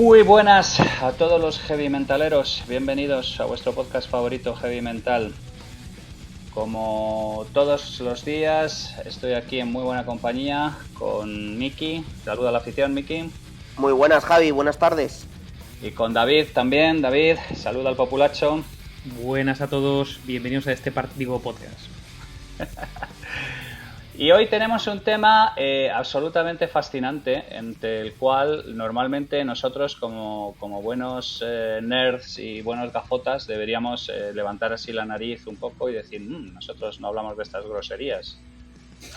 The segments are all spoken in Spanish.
Muy buenas a todos los heavy mentaleros, bienvenidos a vuestro podcast favorito Heavy Mental. Como todos los días estoy aquí en muy buena compañía con Miki. Saluda a la afición, Miki. Muy buenas, Javi, buenas tardes. Y con David también. David, saluda al populacho. Buenas a todos, bienvenidos a este partido podcast. Y hoy tenemos un tema absolutamente fascinante, entre el cual normalmente nosotros como buenos nerds y buenos gafotas deberíamos levantar así la nariz un poco y decir, nosotros no hablamos de estas groserías.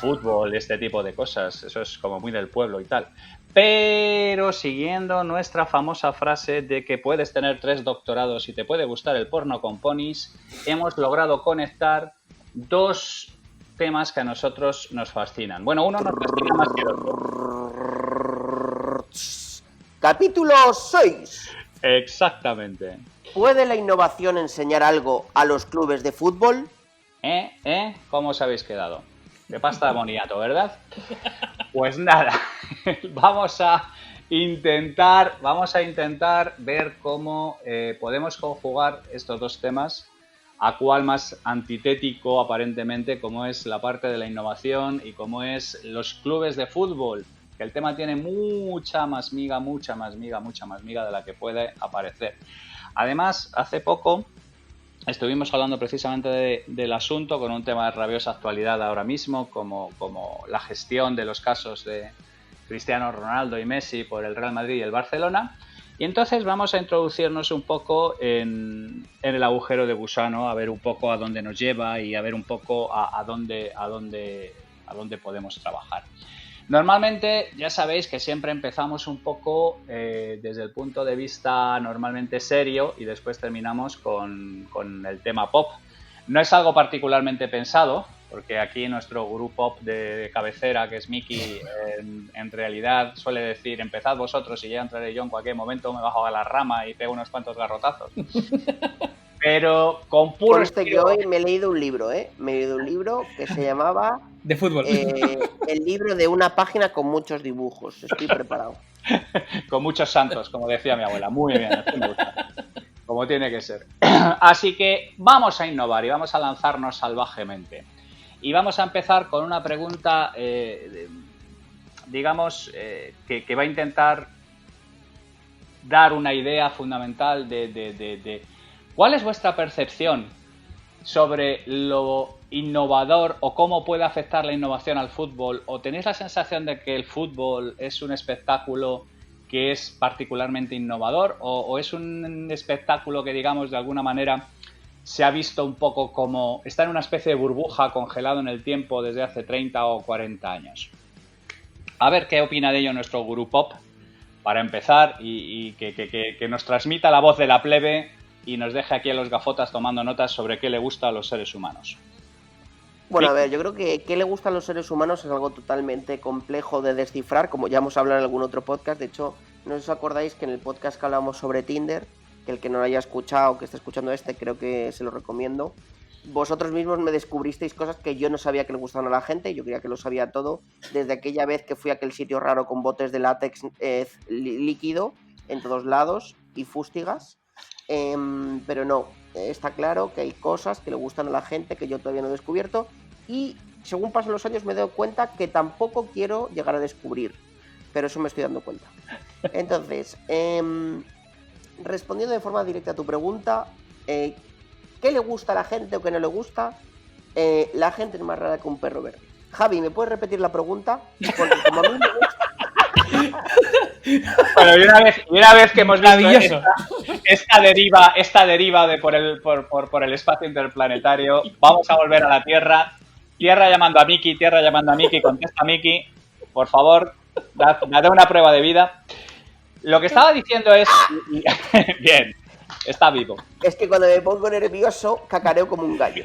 Fútbol, este tipo de cosas, eso es como muy del pueblo y tal. Pero siguiendo nuestra famosa frase de que puedes tener 3 doctorados y te puede gustar el porno con ponis, hemos logrado conectar 2 temas que a nosotros nos fascinan. Bueno, uno nos fascina más que el otro. Capítulo 6. Exactamente. ¿Puede la innovación enseñar algo a los clubes de fútbol? ¿Cómo os habéis quedado? De pasta de boniato, ¿verdad? Pues nada, vamos a intentar ver cómo podemos conjugar estos 2 temas, a cuál más antitético aparentemente, como es la parte de la innovación y como es los clubes de fútbol, que el tema tiene mucha más miga de la que puede aparecer. Además, hace poco estuvimos hablando precisamente del asunto con un tema de rabiosa actualidad ahora mismo, como la gestión de los casos de Cristiano Ronaldo y Messi por el Real Madrid y el Barcelona. Y entonces vamos a introducirnos un poco en el agujero de gusano, a ver un poco a dónde nos lleva y a ver un poco a dónde podemos trabajar. Normalmente ya sabéis que siempre empezamos un poco desde el punto de vista normalmente serio y después terminamos con el tema pop. No es algo particularmente pensado, porque aquí nuestro gurú pop de cabecera, que es Miki, en realidad suele decir, empezad vosotros y ya entraré yo en cualquier momento, me bajo a la rama y pego unos cuantos garrotazos. Pero con puro estilo... que hoy me he leído un libro, Me he leído un libro que se llamaba... De fútbol. El libro de una página con muchos dibujos. Estoy preparado. Con muchos santos, como decía mi abuela. Muy bien, así me gusta. Como tiene que ser. Así que vamos a innovar y vamos a lanzarnos salvajemente. Y vamos a empezar con una pregunta, digamos, que va a intentar dar una idea fundamental de ¿cuál es vuestra percepción sobre lo innovador o cómo puede afectar la innovación al fútbol? ¿O tenéis la sensación de que el fútbol es un espectáculo que es particularmente innovador o es un espectáculo que, digamos, de alguna manera se ha visto un poco como está en una especie de burbuja congelado en el tiempo desde hace 30 o 40 años? A ver qué opina de ello nuestro gurú pop, para empezar, y que nos transmita la voz de la plebe y nos deje aquí a los gafotas tomando notas sobre qué le gusta a los seres humanos. Bueno, a ver, yo creo que qué le gusta a los seres humanos es algo totalmente complejo de descifrar, como ya hemos hablado en algún otro podcast. De hecho, no os acordáis que en el podcast que hablamos sobre Tinder, que el que no lo haya escuchado, que esté escuchando creo que se lo recomiendo. Vosotros mismos me descubristeis cosas que yo no sabía que le gustaban a la gente, yo creía que lo sabía todo, desde aquella vez que fui a aquel sitio raro con botes de látex líquido en todos lados y fústigas. Pero no, está claro que hay cosas que le gustan a la gente que yo todavía no he descubierto y según pasan los años me doy cuenta que tampoco quiero llegar a descubrir, pero eso me estoy dando cuenta. Entonces, respondiendo de forma directa a tu pregunta, ¿qué le gusta a la gente o qué no le gusta? La gente es más rara que un perro verde. Javi, ¿me puedes repetir la pregunta? Porque como a mí me gusta... Bueno, y una vez que hemos visto esta deriva de por el espacio interplanetario, vamos a volver a la Tierra. Tierra llamando a Miki, contesta Miki, por favor, dad una prueba de vida. Lo que estaba diciendo es... Bien, está vivo. Es que cuando me pongo nervioso, cacareo como un gallo.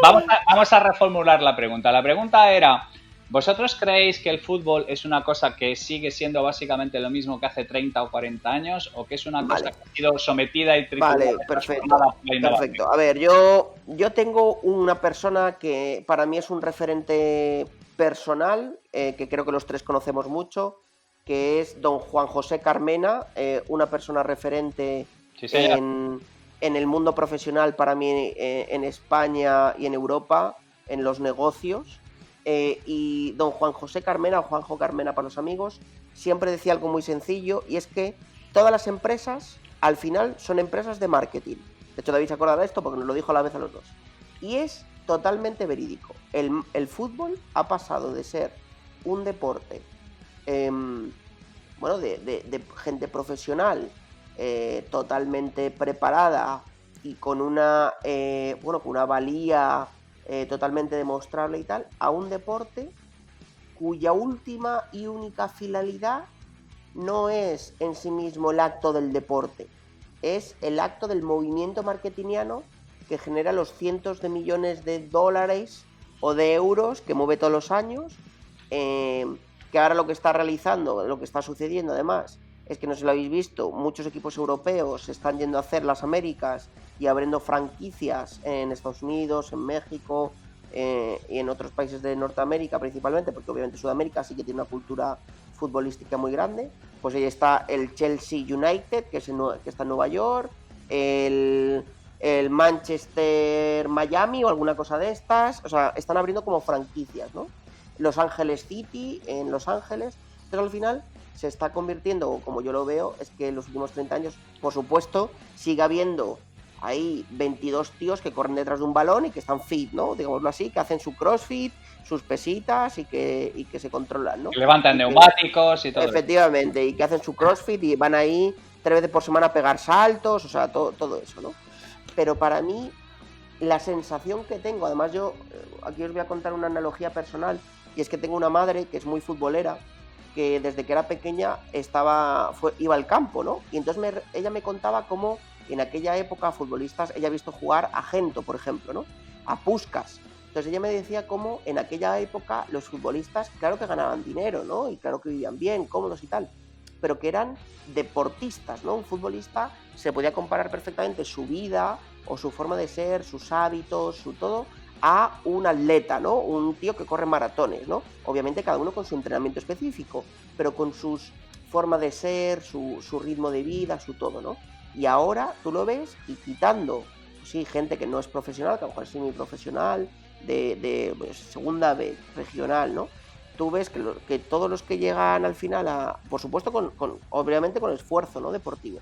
Vamos a reformular la pregunta. La pregunta era... ¿Vosotros creéis que el fútbol es una cosa que sigue siendo básicamente lo mismo que hace 30 o 40 años o que es una cosa que ha sido sometida y triturada? Vale, perfecto. A ver, yo tengo una persona que para mí es un referente personal, que creo que los tres conocemos mucho, que es don Juan José Carmena, una persona referente Sí, señor. en el mundo profesional para mí en España y en Europa, en los negocios. Y don Juan José Carmena, o Juanjo Carmena para los amigos, siempre decía algo muy sencillo, y es que todas las empresas al final son empresas de marketing. De hecho, David se acuerda de esto porque nos lo dijo a la vez a los dos. Y es totalmente verídico. El fútbol ha pasado de ser un deporte bueno, de gente profesional, totalmente preparada y con una con una valía totalmente demostrable y tal, a un deporte cuya última y única finalidad no es en sí mismo el acto del deporte, es el acto del movimiento marketingiano que genera los cientos de millones de dólares o de euros que mueve todos los años, que ahora lo que está realizando, lo que está sucediendo además, es que no sé si lo habéis visto, muchos equipos europeos se están yendo a hacer las Américas y abriendo franquicias en Estados Unidos, en México y en otros países de Norteamérica principalmente, porque obviamente Sudamérica sí que tiene una cultura futbolística muy grande. Pues ahí está el Chelsea United, que está en Nueva York, el Manchester Miami o alguna cosa de estas. O sea, están abriendo como franquicias, ¿no? Los Ángeles City en Los Ángeles. Pero al final se está convirtiendo, como yo lo veo, es que en los últimos 30 años, por supuesto, sigue habiendo ahí 22 tíos que corren detrás de un balón y que están fit, ¿no? Digámoslo así, que hacen su crossfit, sus pesitas y que se controlan, ¿no? Que levantan neumáticos y todo. Efectivamente, y que hacen su crossfit y van ahí 3 veces por semana a pegar saltos, o sea, todo eso, ¿no? Pero para mí, la sensación que tengo, además yo, aquí os voy a contar una analogía personal, y es que tengo una madre que es muy futbolera, que desde que era pequeña iba al campo, ¿no? Y entonces ella me contaba cómo en aquella época futbolistas, ella ha visto jugar a Gento, por ejemplo, ¿no? A Puskás. Entonces ella me decía cómo en aquella época los futbolistas, claro que ganaban dinero, ¿no? Y claro que vivían bien, cómodos y tal, pero que eran deportistas, ¿no? Un futbolista se podía comparar perfectamente su vida o su forma de ser, sus hábitos, su todo, a un atleta, ¿no? Un tío que corre maratones, ¿no? Obviamente cada uno con su entrenamiento específico, pero con sus forma de ser, su ritmo de vida, su todo, ¿no? Y ahora tú lo ves y quitando, pues sí, gente que no es profesional, que a lo mejor es semiprofesional, de pues, segunda vez, regional, ¿no? Tú ves que todos los que llegan al final, por supuesto, obviamente con esfuerzo, ¿no? Deportivo,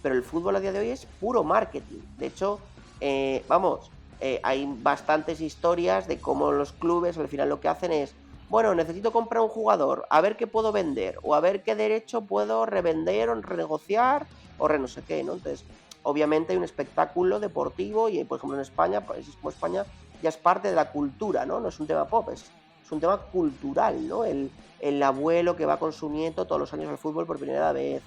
pero el fútbol a día de hoy es puro marketing. De hecho, hay bastantes historias de cómo los clubes al final lo que hacen es, bueno, necesito comprar un jugador, a ver qué puedo vender, o a ver qué derecho puedo revender o renegociar, o no sé qué, ¿no? Entonces, obviamente hay un espectáculo deportivo y, por ejemplo, en España, países como España, ya es parte de la cultura, ¿no? No es un tema pop, es un tema cultural, ¿no? El abuelo que va con su nieto todos los años al fútbol por primera vez,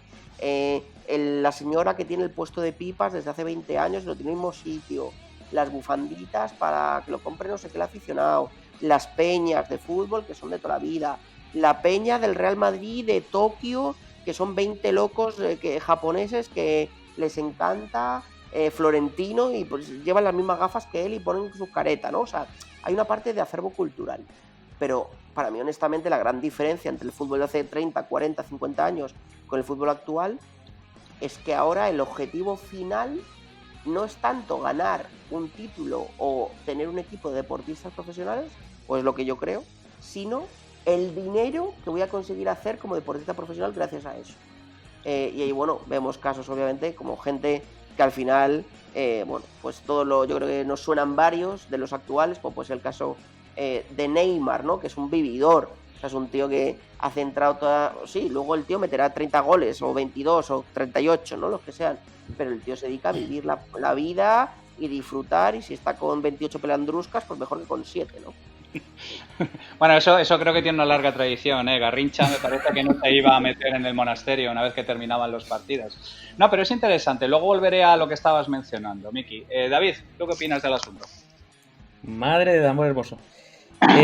la señora que tiene el puesto de pipas desde hace 20 años y lo tiene en el mismo sitio, las bufanditas para que lo compre no sé qué el aficionado, las peñas de fútbol que son de toda la vida, la peña del Real Madrid de Tokio, que son 20 locos japoneses que les encanta Florentino y pues llevan las mismas gafas que él y ponen su careta, ¿no? O sea, hay una parte de acervo cultural. Pero para mí, honestamente, la gran diferencia entre el fútbol de hace 30, 40, 50 años con el fútbol actual es que ahora el objetivo final no es tanto ganar un título o tener un equipo de deportistas profesionales, pues lo que yo creo, sino el dinero que voy a conseguir hacer como deportista profesional gracias a eso. Y ahí, bueno, vemos casos, obviamente, como gente que al final, pues yo creo que nos suenan varios de los actuales, como pues el caso de Neymar, ¿no? Que es un vividor. O sea, es un tío que ha centrado sí, luego el tío meterá 30 goles, o 22, o 38, ¿no? Los que sean. Pero el tío se dedica a vivir la vida y disfrutar, y si está con 28 pelandruscas, pues mejor que con 7, ¿no? Bueno, eso creo que tiene una larga tradición, ¿eh? Garrincha me parece que no se iba a meter en el monasterio una vez que terminaban los partidos. No, pero es interesante. Luego volveré a lo que estabas mencionando, Miki. David, ¿tú qué opinas del asunto? Madre de amor hermoso. A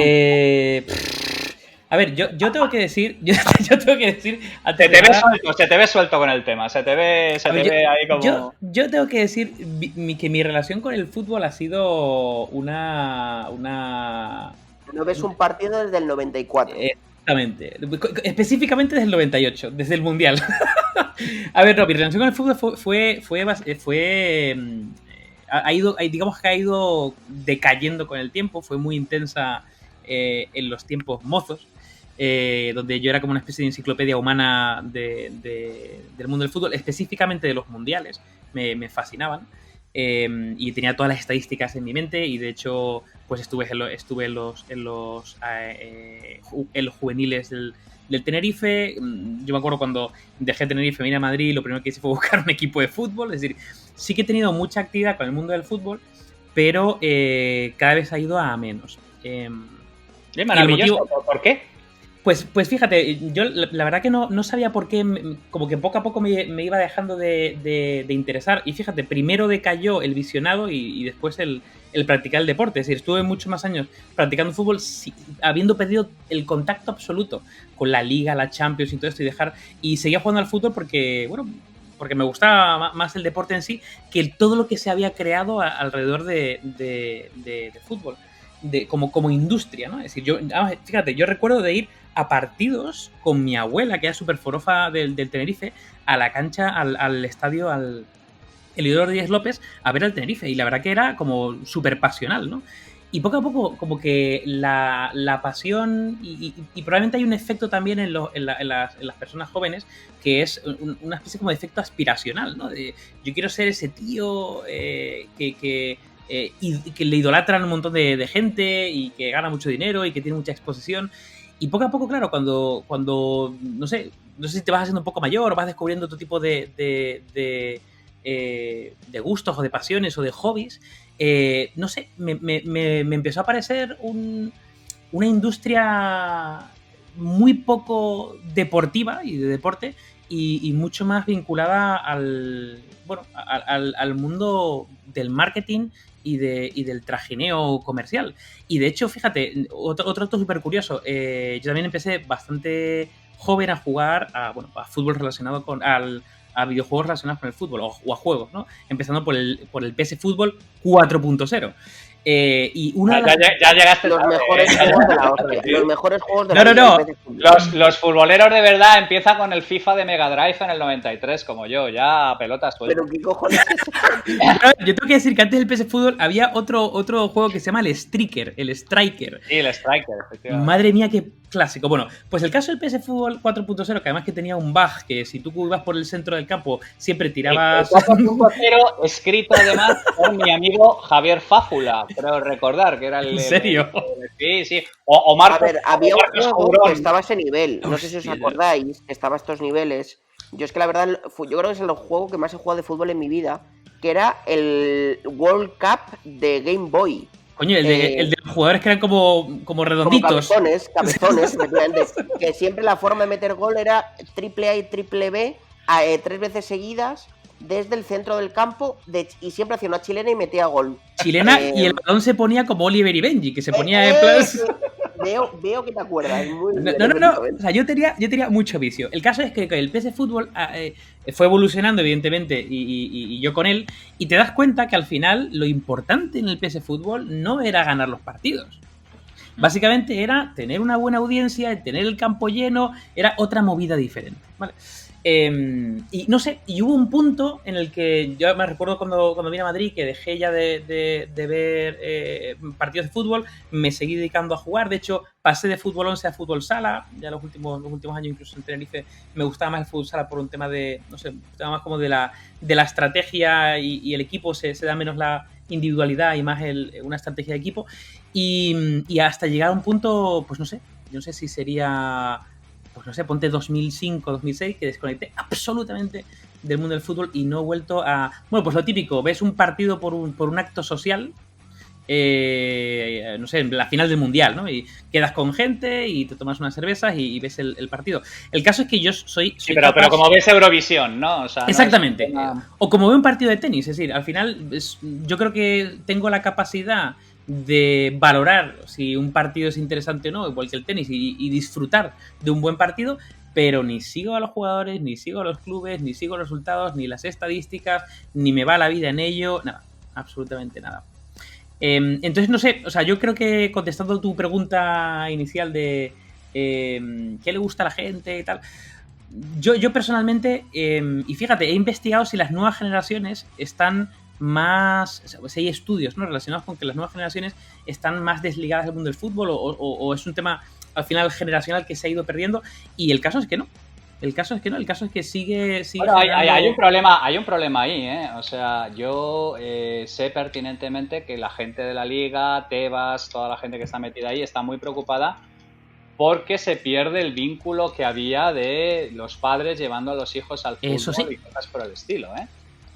ver, yo tengo que decir. Yo tengo que decir. Se te ve suelto con el tema. Se te ve ahí como. Yo tengo que decir que mi relación con el fútbol ha sido una. No ves un partido desde el 94. Exactamente. Específicamente desde el 98, desde el Mundial. A ver, no, mi relación con el fútbol digamos que ha ido decayendo con el tiempo, fue muy intensa en los tiempos mozos, donde yo era como una especie de enciclopedia humana del mundo del fútbol, específicamente de los mundiales, me fascinaban. Y tenía todas las estadísticas en mi mente y de hecho pues estuve en los juveniles del Tenerife. Yo me acuerdo cuando dejé Tenerife, vine a Madrid, lo primero que hice fue buscar un equipo de fútbol. Es decir, sí que he tenido mucha actividad con el mundo del fútbol, pero cada vez ha ido a menos. Maravilloso. ¿Por qué? Pues fíjate, yo la verdad que no sabía por qué, como que poco a poco me iba dejando de interesar. Y fíjate, primero decayó el visionado y después el practicar el deporte. Es decir, estuve muchos más años practicando fútbol habiendo perdido el contacto absoluto con la Liga, la Champions y todo esto y seguía jugando al fútbol porque me gustaba más el deporte en sí que todo lo que se había creado alrededor de fútbol, como industria, ¿no? Es decir, fíjate, yo recuerdo de ir a partidos con mi abuela, que era súper forofa del Tenerife, a la cancha, al estadio, el Isidoro Díaz López, a ver al Tenerife. Y la verdad que era como súper pasional, ¿no? Y poco a poco, como que la pasión, y probablemente hay un efecto también en las personas jóvenes, que es una especie como de efecto aspiracional, ¿no? Yo quiero ser ese tío y que le idolatran un montón de gente y que gana mucho dinero y que tiene mucha exposición. Y poco a poco, claro, cuando no sé si te vas haciendo un poco mayor o vas descubriendo otro tipo de gustos o de pasiones o de hobbies, no sé, me empezó a parecer una industria muy poco deportiva y de deporte y mucho más vinculada al mundo del marketing y del trajineo comercial. Y de hecho, fíjate, otro dato súper curioso, yo también empecé bastante joven a jugar a fútbol relacionado a videojuegos relacionados con el fútbol o a juegos, ¿no? Empezando por el PS Fútbol 4.0. Y ya llegaste los tarde, mejores juegos de la hostia. Los mejores juegos de la vida. Los futboleros de verdad empiezan con el FIFA de Mega Drive en el 93, como yo, ya pelotas sueltas. Pero qué cojones. Yo tengo que decir que antes del PS Fútbol había otro juego que se llama el Striker. Sí, el Striker, efectivamente. Madre mía, qué clásico. Bueno, pues el caso del PS Fútbol 4.0, que además que tenía un bug, que si tú ibas por el centro del campo siempre tirabas... El 4.0 escrito además por mi amigo Javier Fáfula, creo recordar, que era el... ¿En serio? Sí. O Marcos... A ver, había un juego Cobrón. que estaba a ese nivel. No sé si os acordáis, que estaba a estos niveles. Yo es que la verdad, yo creo que es el juego que más he jugado de fútbol en mi vida, que era el World Cup de Game Boy. Coño, el de los jugadores que eran como redonditos. Como cabezones, efectivamente. Que siempre la forma de meter gol era triple A y triple B 3 veces seguidas desde el centro del campo y siempre hacía una chilena y metía gol. Chilena y el balón se ponía como Oliver y Benji, que se ponía en plan... Veo que te acuerdas. Muy bien, no. O sea, yo tenía mucho vicio. El caso es que el PS Fútbol fue evolucionando, evidentemente, y yo con él, y te das cuenta que al final lo importante en el PS Fútbol no era ganar los partidos. Básicamente era tener una buena audiencia, tener el campo lleno, era otra movida diferente, ¿vale? Y no sé, y hubo un punto en el que yo me recuerdo cuando vine a Madrid que dejé ya de ver partidos de fútbol, me seguí dedicando a jugar. De hecho, pasé de fútbol 11 a fútbol sala. Ya los últimos años, incluso en Tenerife, me gustaba más el fútbol sala por un tema de, no sé, un tema más como de la estrategia y el equipo se da menos la individualidad y más una estrategia de equipo. Y hasta llegar a un punto, pues no sé si sería... Pues no sé, ponte 2005, 2006, que desconecté absolutamente del mundo del fútbol y no he vuelto a... Bueno, pues lo típico, ves un partido por un acto social, no sé, en la final del Mundial, ¿no? Y quedas con gente y te tomas unas cervezas y ves el partido. El caso es que yo soy sí, pero como ves Eurovisión, ¿no? O sea, exactamente. O como veo un partido de tenis, es decir, al final yo creo que tengo la capacidad de valorar si un partido es interesante o no, igual que el tenis, y disfrutar de un buen partido, pero ni sigo a los jugadores, ni sigo a los clubes, ni sigo los resultados, ni las estadísticas, ni me va la vida en ello, nada, absolutamente nada. Entonces, no sé, o sea, yo creo que contestando tu pregunta inicial de qué le gusta a la gente y tal. Yo personalmente, y fíjate, he investigado si las nuevas generaciones están más, o sea, si hay estudios, ¿no?, relacionados con que las nuevas generaciones están más desligadas del mundo del fútbol o es un tema al final generacional que se ha ido perdiendo, y el caso es que no. El caso es que no, el caso es que sigue Bueno, generando... hay un problema ahí, ¿eh? O sea, yo sé pertinentemente que la gente de la liga, Tebas, toda la gente que está metida ahí está muy preocupada porque se pierde el vínculo que había de los padres llevando a los hijos al fútbol. Eso sí. Y cosas por el estilo, ¿eh?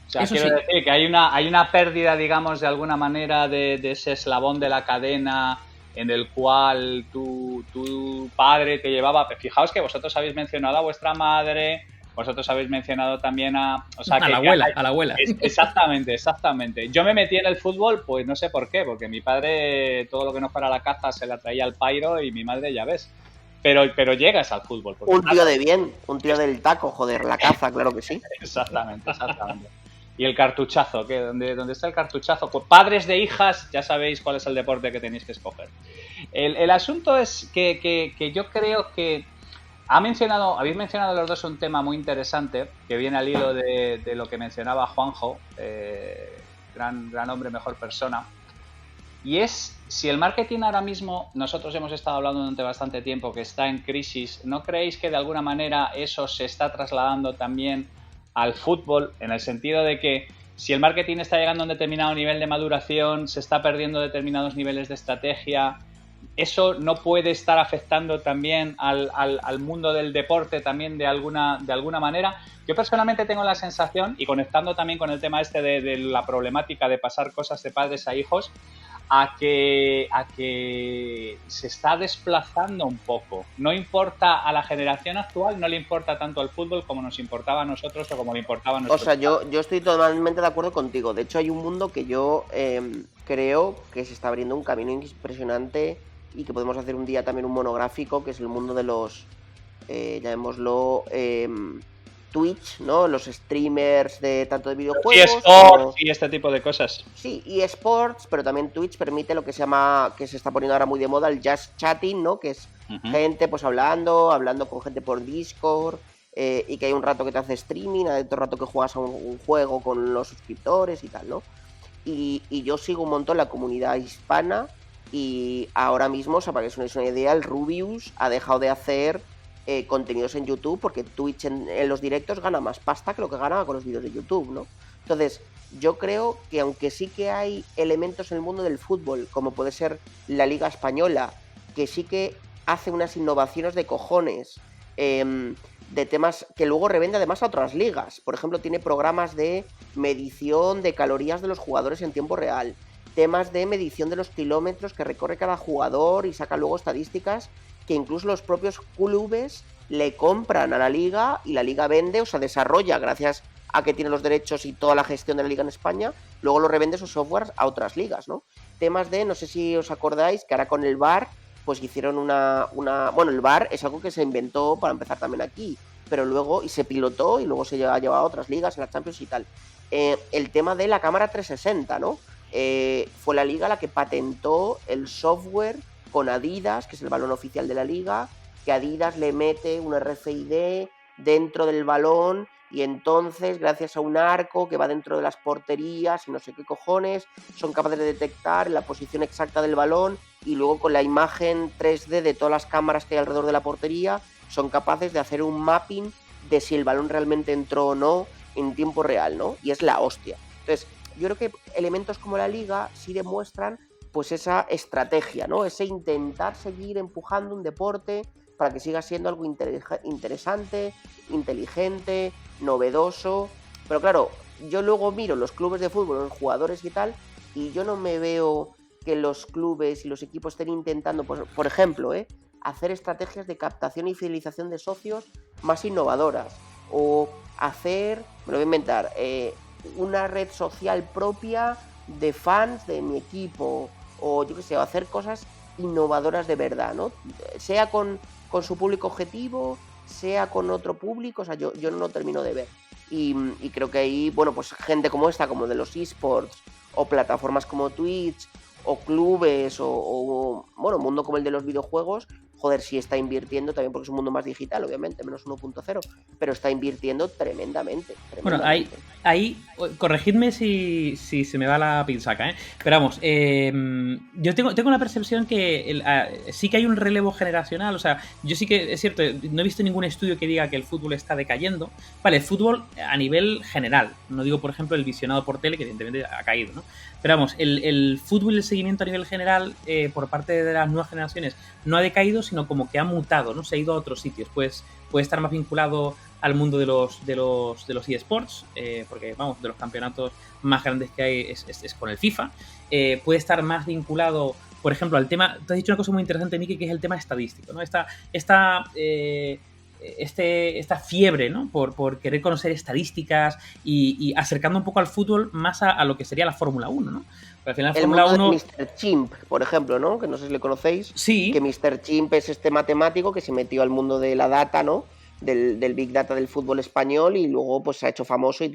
O sea, Eso quiero sí. decir que hay una pérdida, digamos, de alguna manera de ese eslabón de la cadena en el cual tu padre te llevaba. Fijaos que vosotros habéis mencionado a vuestra madre, vosotros habéis mencionado también a... O sea, A la abuela. Exactamente. Yo me metí en el fútbol, pues no sé por qué, porque mi padre todo lo que no fuera la caza se la traía al pairo y mi madre, ya ves. Pero llegas al fútbol. Un tío de bien, un tío del taco, joder, la caza, claro que sí. Exactamente. Y el cartuchazo, ¿dónde está el cartuchazo? Pues padres de hijas, ya sabéis cuál es el deporte que tenéis que escoger. El asunto es que yo creo que habéis mencionado los dos un tema muy interesante que viene al hilo de lo que mencionaba Juanjo, gran hombre, mejor persona. Y es, si el marketing ahora mismo, nosotros hemos estado hablando durante bastante tiempo que está en crisis, ¿no creéis que de alguna manera eso se está trasladando también al fútbol, en el sentido de que si el marketing está llegando a un determinado nivel de maduración, se está perdiendo determinados niveles de estrategia, eso no puede estar afectando también al mundo del deporte también de alguna manera? Yo personalmente tengo la sensación, y conectando también con el tema este de la problemática de pasar cosas de padres a hijos, a que se está desplazando un poco. No importa a la generación actual, no le importa tanto al fútbol como nos importaba a nosotros o como le importaba a nosotros. O sea, yo estoy totalmente de acuerdo contigo. De hecho, hay un mundo que yo creo que se está abriendo un camino impresionante y que podemos hacer un día también un monográfico, que es el mundo de los, llamémoslo, Twitch, ¿no? Los streamers de tanto de videojuegos como... y este tipo de cosas. Sí, y eSports, pero también Twitch permite lo que se llama, que se está poniendo ahora muy de moda, el just chatting, ¿no? Que es gente pues hablando con gente por Discord, y que hay un rato que te hace streaming, hay otro rato que juegas a un juego con los suscriptores y tal, ¿no? Y yo sigo un montón la comunidad hispana y ahora mismo, o sea, para que os hagáis una idea, el Rubius ha dejado de hacer contenidos en YouTube porque Twitch en los directos gana más pasta que lo que ganaba con los vídeos de YouTube, ¿no? Entonces, yo creo que aunque sí que hay elementos en el mundo del fútbol, como puede ser la Liga Española, que sí que hace unas innovaciones de cojones, de temas que luego revende además a otras ligas. Por ejemplo, tiene programas de medición de calorías de los jugadores en tiempo real, temas de medición de los kilómetros que recorre cada jugador y saca luego estadísticas que incluso los propios clubes le compran a la liga y la liga vende, o sea, desarrolla gracias a que tiene los derechos y toda la gestión de la liga en España, luego lo revende esos softwares a otras ligas, ¿no? Temas de, no sé si os acordáis, que ahora con el VAR, pues hicieron bueno, el VAR es algo que se inventó para empezar también aquí, pero luego, y se pilotó, y luego se ha llevado a otras ligas, en la Champions y tal. El tema de la cámara 360, ¿no? Fue la liga la que patentó el software con Adidas, que es el balón oficial de la liga, que Adidas le mete un RFID dentro del balón y entonces, gracias a un arco que va dentro de las porterías y no sé qué cojones, son capaces de detectar la posición exacta del balón y luego con la imagen 3D de todas las cámaras que hay alrededor de la portería son capaces de hacer un mapping de si el balón realmente entró o no en tiempo real, ¿no? Y es la hostia. Entonces, yo creo que elementos como la liga sí demuestran pues esa estrategia, ¿no? Ese intentar seguir empujando un deporte para que siga siendo algo interesante, inteligente, novedoso. Pero claro, yo luego miro los clubes de fútbol, los jugadores y tal, y yo no me veo que los clubes y los equipos estén intentando, pues, por ejemplo, hacer estrategias de captación y fidelización de socios más innovadoras. O hacer, me lo voy a inventar, una red social propia de fans de mi equipo, o yo qué sé, hacer cosas innovadoras de verdad, ¿no? Sea con su público objetivo, sea con otro público, o sea, yo no lo termino de ver. Y creo que ahí, bueno, pues gente como esta, como de los eSports, o plataformas como Twitch, o clubes, o bueno, mundo como el de los videojuegos, joder, sí está invirtiendo, también porque es un mundo más digital, obviamente, menos 1.0, pero está invirtiendo tremendamente. Bueno, ahí corregidme si se me va la pinzaca, ¿eh? Pero vamos, yo tengo la percepción que sí que hay un relevo generacional, o sea, yo sí que, es cierto, no he visto ningún estudio que diga que el fútbol está decayendo. Vale, el fútbol a nivel general, no digo, por ejemplo, el visionado por tele, que evidentemente ha caído, ¿no? Pero vamos, el fútbol y el seguimiento a nivel general por parte de las nuevas generaciones no ha decaído, sino como que ha mutado, ¿no? Se ha ido a otros sitios, pues puede estar más vinculado al mundo de los eSports, porque vamos, de los campeonatos más grandes que hay es con el FIFA. Puede estar más vinculado, por ejemplo, al tema. Te has dicho una cosa muy interesante, Miki, que es el tema estadístico, ¿no? Esta fiebre, ¿no? Por querer conocer estadísticas y acercando un poco al fútbol más a lo que sería la Fórmula 1, ¿no? Pero al final la Fórmula 1... Mr. Chimp, por ejemplo, ¿no? Que no sé si le conocéis. Sí. Que Mr. Chimp es este matemático que se metió al mundo de la data, ¿no? Del Big Data del fútbol español y luego pues se ha hecho famoso y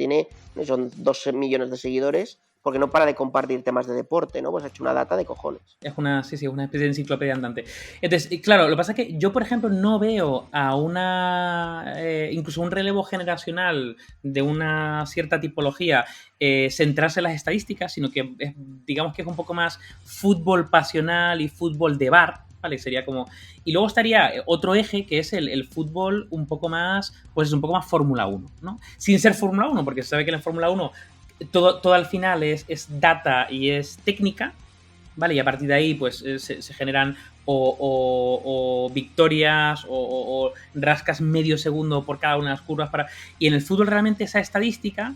son 2 millones de seguidores porque no para de compartir temas de deporte, ¿no? Pues ha hecho una data de cojones. Es una especie de enciclopedia andante. Entonces, claro, lo que pasa es que yo, por ejemplo, no veo a incluso un relevo generacional de una cierta tipología centrarse en las estadísticas, sino que digamos que es un poco más fútbol pasional y fútbol de bar, ¿vale? Sería como... Y luego estaría otro eje, que es el fútbol un poco más, pues es un poco más Fórmula 1, ¿no? Sin ser Fórmula 1, porque se sabe que en la Fórmula 1 todo al final es data y es técnica, ¿vale? Y a partir de ahí, pues se generan o victorias o rascas medio segundo por cada una de las curvas. Y en el fútbol realmente esa estadística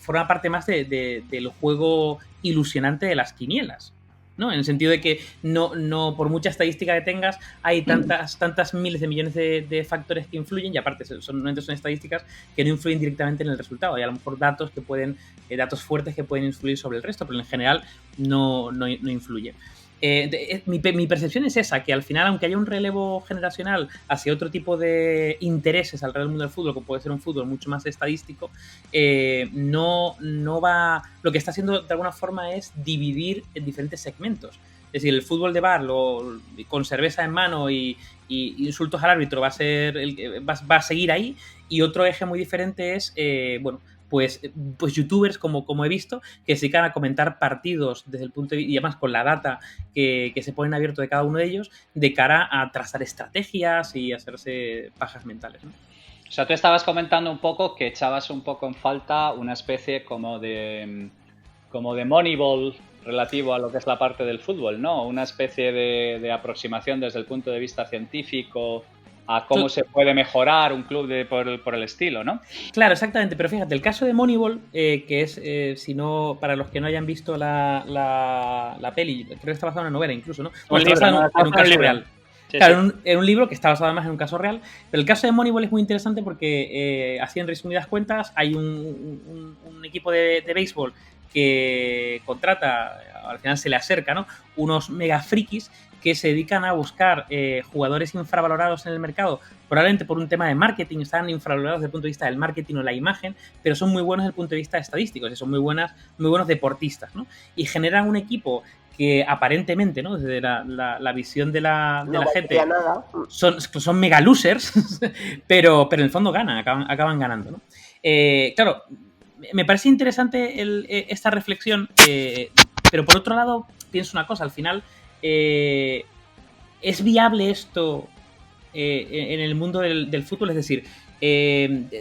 forma parte más del juego ilusionante de las quinielas, ¿no? En el sentido de que no por mucha estadística que tengas, hay tantas miles de millones de factores que influyen, y aparte son estadísticas que no influyen directamente en el resultado. Hay a lo mejor datos fuertes que pueden influir sobre el resto, pero en general no influye. Mi percepción es esa, que al final, aunque haya un relevo generacional hacia otro tipo de intereses alrededor del mundo del fútbol, como puede ser un fútbol mucho más estadístico, no va... Lo que está haciendo de alguna forma es dividir en diferentes segmentos. Es decir, el fútbol de bar con cerveza en mano y insultos al árbitro va a seguir ahí, y otro eje muy diferente es, pues youtubers como he visto, que se dedican a comentar partidos desde el punto de vista, y además con la data que se ponen abierto de cada uno de ellos, de cara a trazar estrategias y hacerse pajas mentales, ¿no? O sea, tú estabas comentando un poco que echabas un poco en falta una especie como de Moneyball relativo a lo que es la parte del fútbol, ¿no? Una especie de aproximación desde el punto de vista científico a cómo se puede mejorar un club por el estilo, ¿no? Claro, exactamente, pero fíjate, el caso de Moneyball, que es, si no, para los que no hayan visto la peli, creo que está basado en una novela incluso, ¿no? Bueno, está basado en un caso real. Sí, claro, sí. En un libro que está basado además en un caso real, pero el caso de Moneyball es muy interesante porque, así en resumidas cuentas, hay un equipo de béisbol que contrata, al final se le acerca, ¿no? Unos mega frikis que se dedican a buscar jugadores infravalorados en el mercado, probablemente por un tema de marketing. Están infravalorados desde el punto de vista del marketing o la imagen, pero son muy buenos desde el punto de vista estadístico, y son muy buenos deportistas, ¿no? Y generan un equipo que aparentemente, ¿no?, desde la visión de la gente, son mega losers, pero en el fondo ganan, acaban ganando, ¿no? Claro, me parece interesante esta reflexión, pero por otro lado pienso una cosa, al final... ¿es viable esto en el mundo del fútbol? Es decir,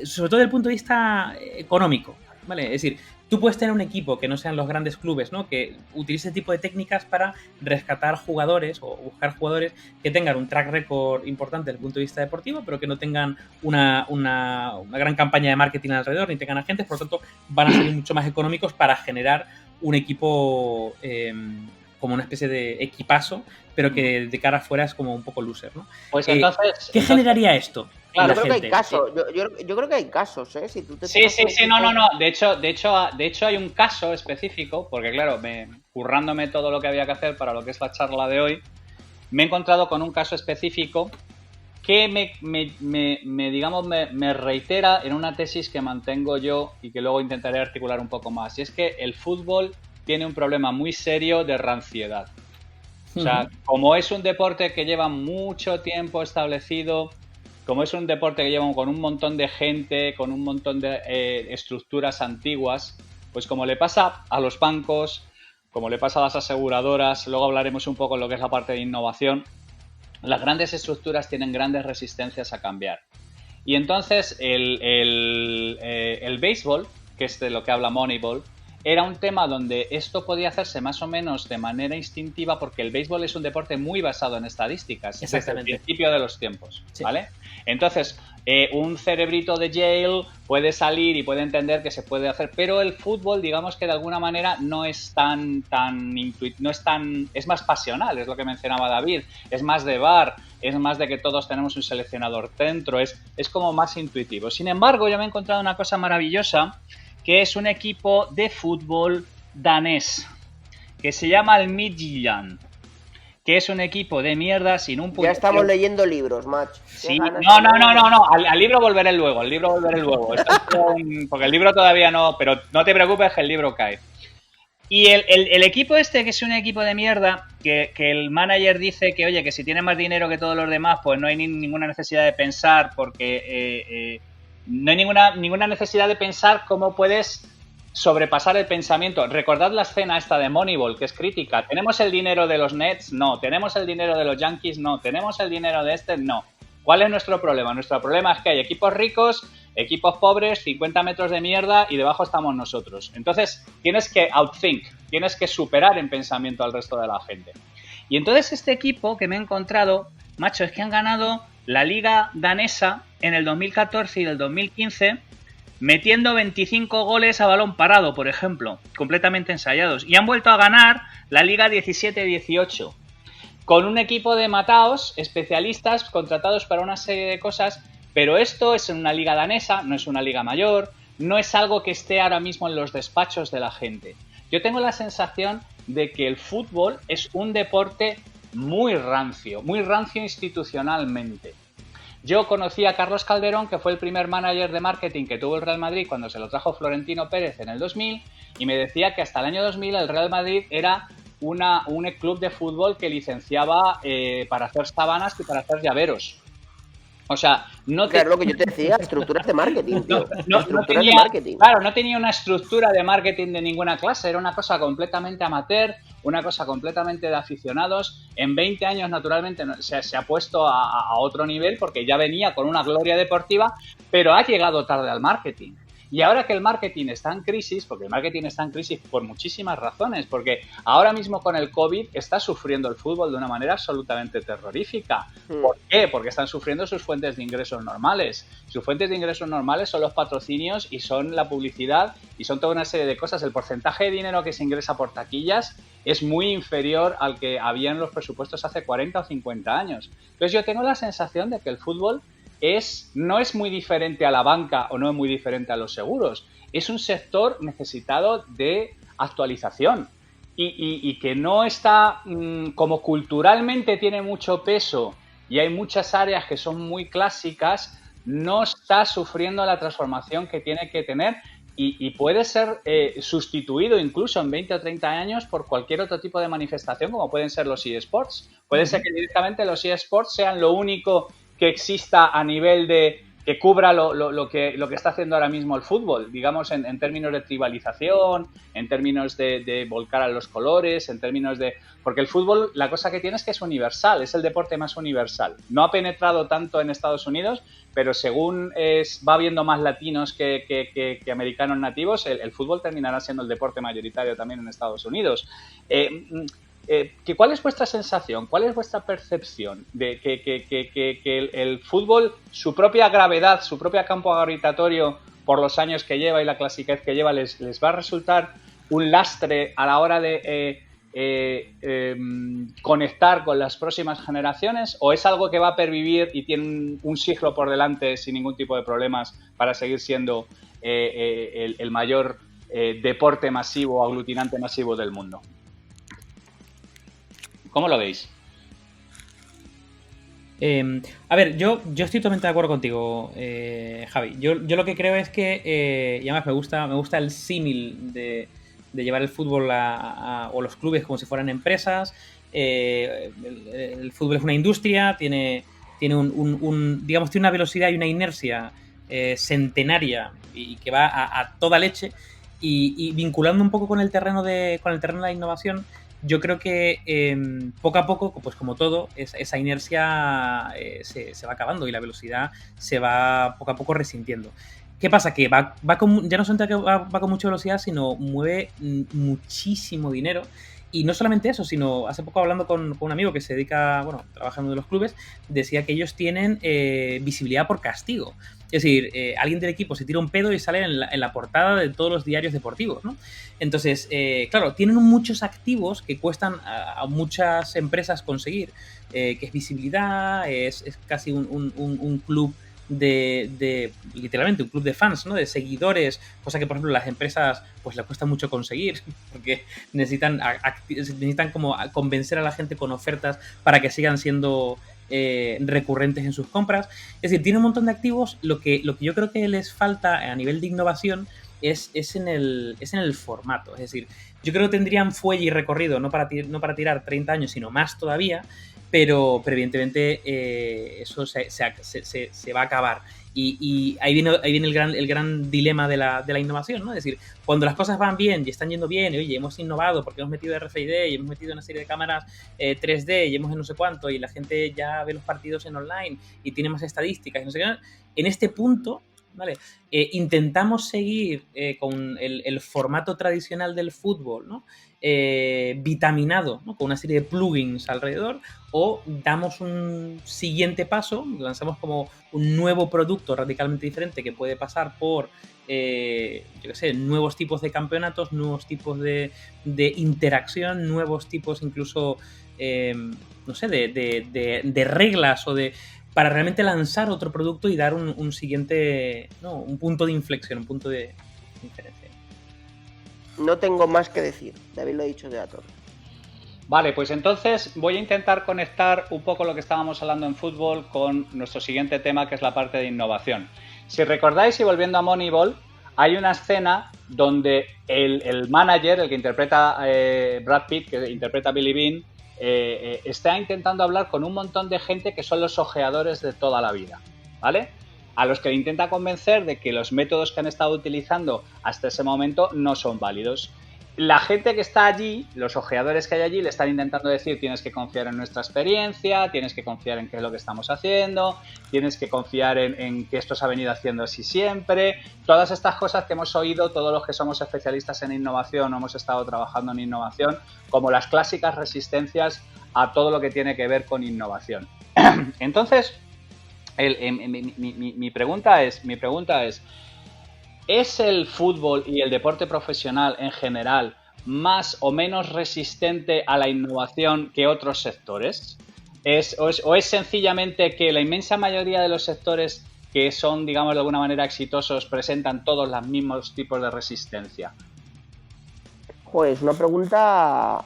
sobre todo desde el punto de vista económico, ¿vale? Es decir, tú puedes tener un equipo que no sean los grandes clubes, ¿no?, que utilice ese tipo de técnicas para rescatar jugadores o buscar jugadores que tengan un track record importante desde el punto de vista deportivo, pero que no tengan una gran campaña de marketing alrededor, ni tengan agentes, por lo tanto van a ser mucho más económicos para generar un equipo... como una especie de equipazo, pero que de cara afuera es como un poco loser, ¿no? Pues entonces... ¿Qué generaría esto? Claro, yo creo que hay casos. Yo creo que hay casos, ¿eh? Si tú te sí, no. De hecho hay un caso específico, porque claro, currándome todo lo que había que hacer para lo que es la charla de hoy, me he encontrado con un caso específico que me reitera en una tesis que mantengo yo y que luego intentaré articular un poco más. Y es que el fútbol tiene un problema muy serio de ranciedad. O sea, como es un deporte que lleva mucho tiempo establecido, como es un deporte que lleva con un montón de gente, con un montón de estructuras antiguas, pues como le pasa a los bancos, como le pasa a las aseguradoras, luego hablaremos un poco de lo que es la parte de innovación, las grandes estructuras tienen grandes resistencias a cambiar. Y entonces el béisbol, que es de lo que habla Moneyball, era un tema donde esto podía hacerse más o menos de manera instintiva porque el béisbol es un deporte muy basado en estadísticas desde el principio de los tiempos, ¿vale? Sí. Entonces, un cerebrito de Yale puede salir y puede entender que se puede hacer, pero el fútbol, digamos que de alguna manera no es es más pasional, es lo que mencionaba David, es más de bar, es más de que todos tenemos un seleccionador dentro, es como más intuitivo. Sin embargo, yo me he encontrado una cosa maravillosa, que es un equipo de fútbol danés, que se llama el Midtjylland, que es un equipo de mierda sin un puñetero... Ya estamos leyendo libros, macho. Sí, no, al libro volveré luego, porque el libro todavía no, pero no te preocupes que el libro cae. Y el equipo este, que es un equipo de mierda, que el manager dice que, oye, que si tiene más dinero que todos los demás, pues no hay ninguna necesidad de pensar, porque no hay ninguna necesidad de pensar cómo puedes sobrepasar el pensamiento. Recordad la escena esta de Moneyball, que es crítica. ¿Tenemos el dinero de los Nets? No. ¿Tenemos el dinero de los Yankees? No. ¿Tenemos el dinero de este? No. ¿Cuál es nuestro problema? Nuestro problema es que hay equipos ricos, equipos pobres, 50 metros de mierda y debajo estamos nosotros. Entonces tienes que outthink, tienes que superar en pensamiento al resto de la gente. Y entonces este equipo que me he encontrado, macho, es que han ganado la liga danesa en el 2014 y el 2015 metiendo 25 goles a balón parado, por ejemplo, completamente ensayados. Y han vuelto a ganar la liga 17-18. Con un equipo de mataos, especialistas, contratados para una serie de cosas, pero esto es en una liga danesa, no es una liga mayor, no es algo que esté ahora mismo en los despachos de la gente. Yo tengo la sensación de que el fútbol es un deporte muy rancio institucionalmente. Yo conocí a Carlos Calderón, que fue el primer manager de marketing que tuvo el Real Madrid cuando se lo trajo Florentino Pérez en el 2000, y me decía que hasta el año 2000 el Real Madrid era un club de fútbol que licenciaba para hacer sábanas y para hacer llaveros. O sea, no claro, lo que yo te decía, estructuras de marketing, tío. Claro, no tenía una estructura de marketing de ninguna clase, era una cosa completamente amateur, una cosa completamente de aficionados. En 20 años, naturalmente, se ha puesto a otro nivel porque ya venía con una gloria deportiva, pero ha llegado tarde al marketing. Y ahora que el marketing está en crisis, porque el marketing está en crisis por muchísimas razones, porque ahora mismo con el COVID está sufriendo el fútbol de una manera absolutamente terrorífica. ¿Por qué? Porque están sufriendo sus fuentes de ingresos normales. Sus fuentes de ingresos normales son los patrocinios y son la publicidad y son toda una serie de cosas. El porcentaje de dinero que se ingresa por taquillas es muy inferior al que había en los presupuestos hace 40 o 50 años. Entonces yo tengo la sensación de que el fútbol no es muy diferente a la banca o no es muy diferente a los seguros. Es un sector necesitado de actualización y que no está, como culturalmente tiene mucho peso y hay muchas áreas que son muy clásicas, no está sufriendo la transformación que tiene que tener y puede ser sustituido incluso en 20 o 30 años por cualquier otro tipo de manifestación como pueden ser los eSports. Puede ser que directamente los eSports sean lo único que exista a nivel de que cubra lo que está haciendo ahora mismo el fútbol, digamos en términos de tribalización, en términos de volcar a los colores, en términos de... Porque el fútbol, la cosa que tiene es que es universal, es el deporte más universal. No ha penetrado tanto en Estados Unidos, pero según va habiendo más latinos que americanos nativos, el fútbol terminará siendo el deporte mayoritario también en Estados Unidos. ¿Cuál es vuestra sensación? ¿Cuál es vuestra percepción de que el fútbol, su propia gravedad, su propio campo gravitatorio por los años que lleva y la clasicidad que lleva les va a resultar un lastre a la hora de conectar con las próximas generaciones, o es algo que va a pervivir y tiene un siglo por delante sin ningún tipo de problemas para seguir siendo el mayor deporte masivo o aglutinante masivo del mundo? ¿Cómo lo veis? A ver, yo estoy totalmente de acuerdo contigo, Javi. Yo lo que creo es que, y además me gusta el símil de llevar el fútbol o los clubes como si fueran empresas. El fútbol es una industria, tiene digamos, tiene una velocidad y una inercia centenaria y que va a toda leche. Y vinculando un poco con el terreno de la innovación, yo creo que poco a poco, pues como todo, esa inercia se va acabando y la velocidad se va poco a poco resintiendo. ¿Qué pasa? Que ya no solamente va con mucha velocidad, sino mueve muchísimo dinero. Y no solamente eso, sino hace poco hablando con un amigo que se dedica, bueno, trabaja en uno de los clubes, decía que ellos tienen visibilidad por castigo. Es decir, alguien del equipo se tira un pedo y sale en la portada de todos los diarios deportivos, ¿no? Entonces, claro, tienen muchos activos que cuestan a muchas empresas conseguir, que es visibilidad, es casi un club literalmente un club de fans, ¿no? De seguidores, cosa que por ejemplo las empresas pues les cuesta mucho conseguir porque necesitan como convencer a la gente con ofertas para que sigan siendo recurrentes en sus compras. Es decir, tiene un montón de activos. Lo que yo creo que les falta a nivel de innovación es en el formato. Es decir, yo creo que tendrían fuelle y recorrido, no para tirar 30 años, sino más todavía, pero evidentemente eso se va a acabar. Y ahí viene el gran dilema de la innovación, ¿no? Es decir, cuando las cosas van bien y están yendo bien, y oye, hemos innovado porque hemos metido RFID y hemos metido una serie de cámaras 3D y hemos no sé cuánto, y la gente ya ve los partidos en online y tiene más estadísticas y no sé qué, en este punto, ¿vale? Intentamos seguir con el formato tradicional del fútbol, ¿no? Vitaminado, ¿no? Con una serie de plugins alrededor, o damos un siguiente paso, lanzamos como un nuevo producto radicalmente diferente que puede pasar por yo qué sé, nuevos tipos de campeonatos, nuevos tipos de interacción, nuevos tipos incluso no sé, de reglas o para realmente lanzar otro producto y dar un siguiente, ¿no? Un punto de inflexión, un punto de diferencia. No tengo más que decir, David lo ha dicho ya todo. Vale, pues entonces voy a intentar conectar un poco lo que estábamos hablando en fútbol con nuestro siguiente tema, que es la parte de innovación. Si recordáis, y volviendo a Moneyball, hay una escena donde el manager, el que interpreta Brad Pitt, que interpreta a Billy Bean, está intentando hablar con un montón de gente que son los ojeadores de toda la vida, ¿vale? A los que le intenta convencer de que los métodos que han estado utilizando hasta ese momento no son válidos. La gente que está allí, los ojeadores que hay allí, le están intentando decir: tienes que confiar en nuestra experiencia, tienes que confiar en qué es lo que estamos haciendo, tienes que confiar en que esto se ha venido haciendo así siempre. Todas estas cosas que hemos oído todos los que somos especialistas en innovación o hemos estado trabajando en innovación, como las clásicas resistencias a todo lo que tiene que ver con innovación. Entonces, mi pregunta es, ¿es el fútbol y el deporte profesional en general más o menos resistente a la innovación que otros sectores? ¿O es sencillamente que la inmensa mayoría de los sectores que son, digamos, de alguna manera exitosos presentan todos los mismos tipos de resistencia? Pues es una pregunta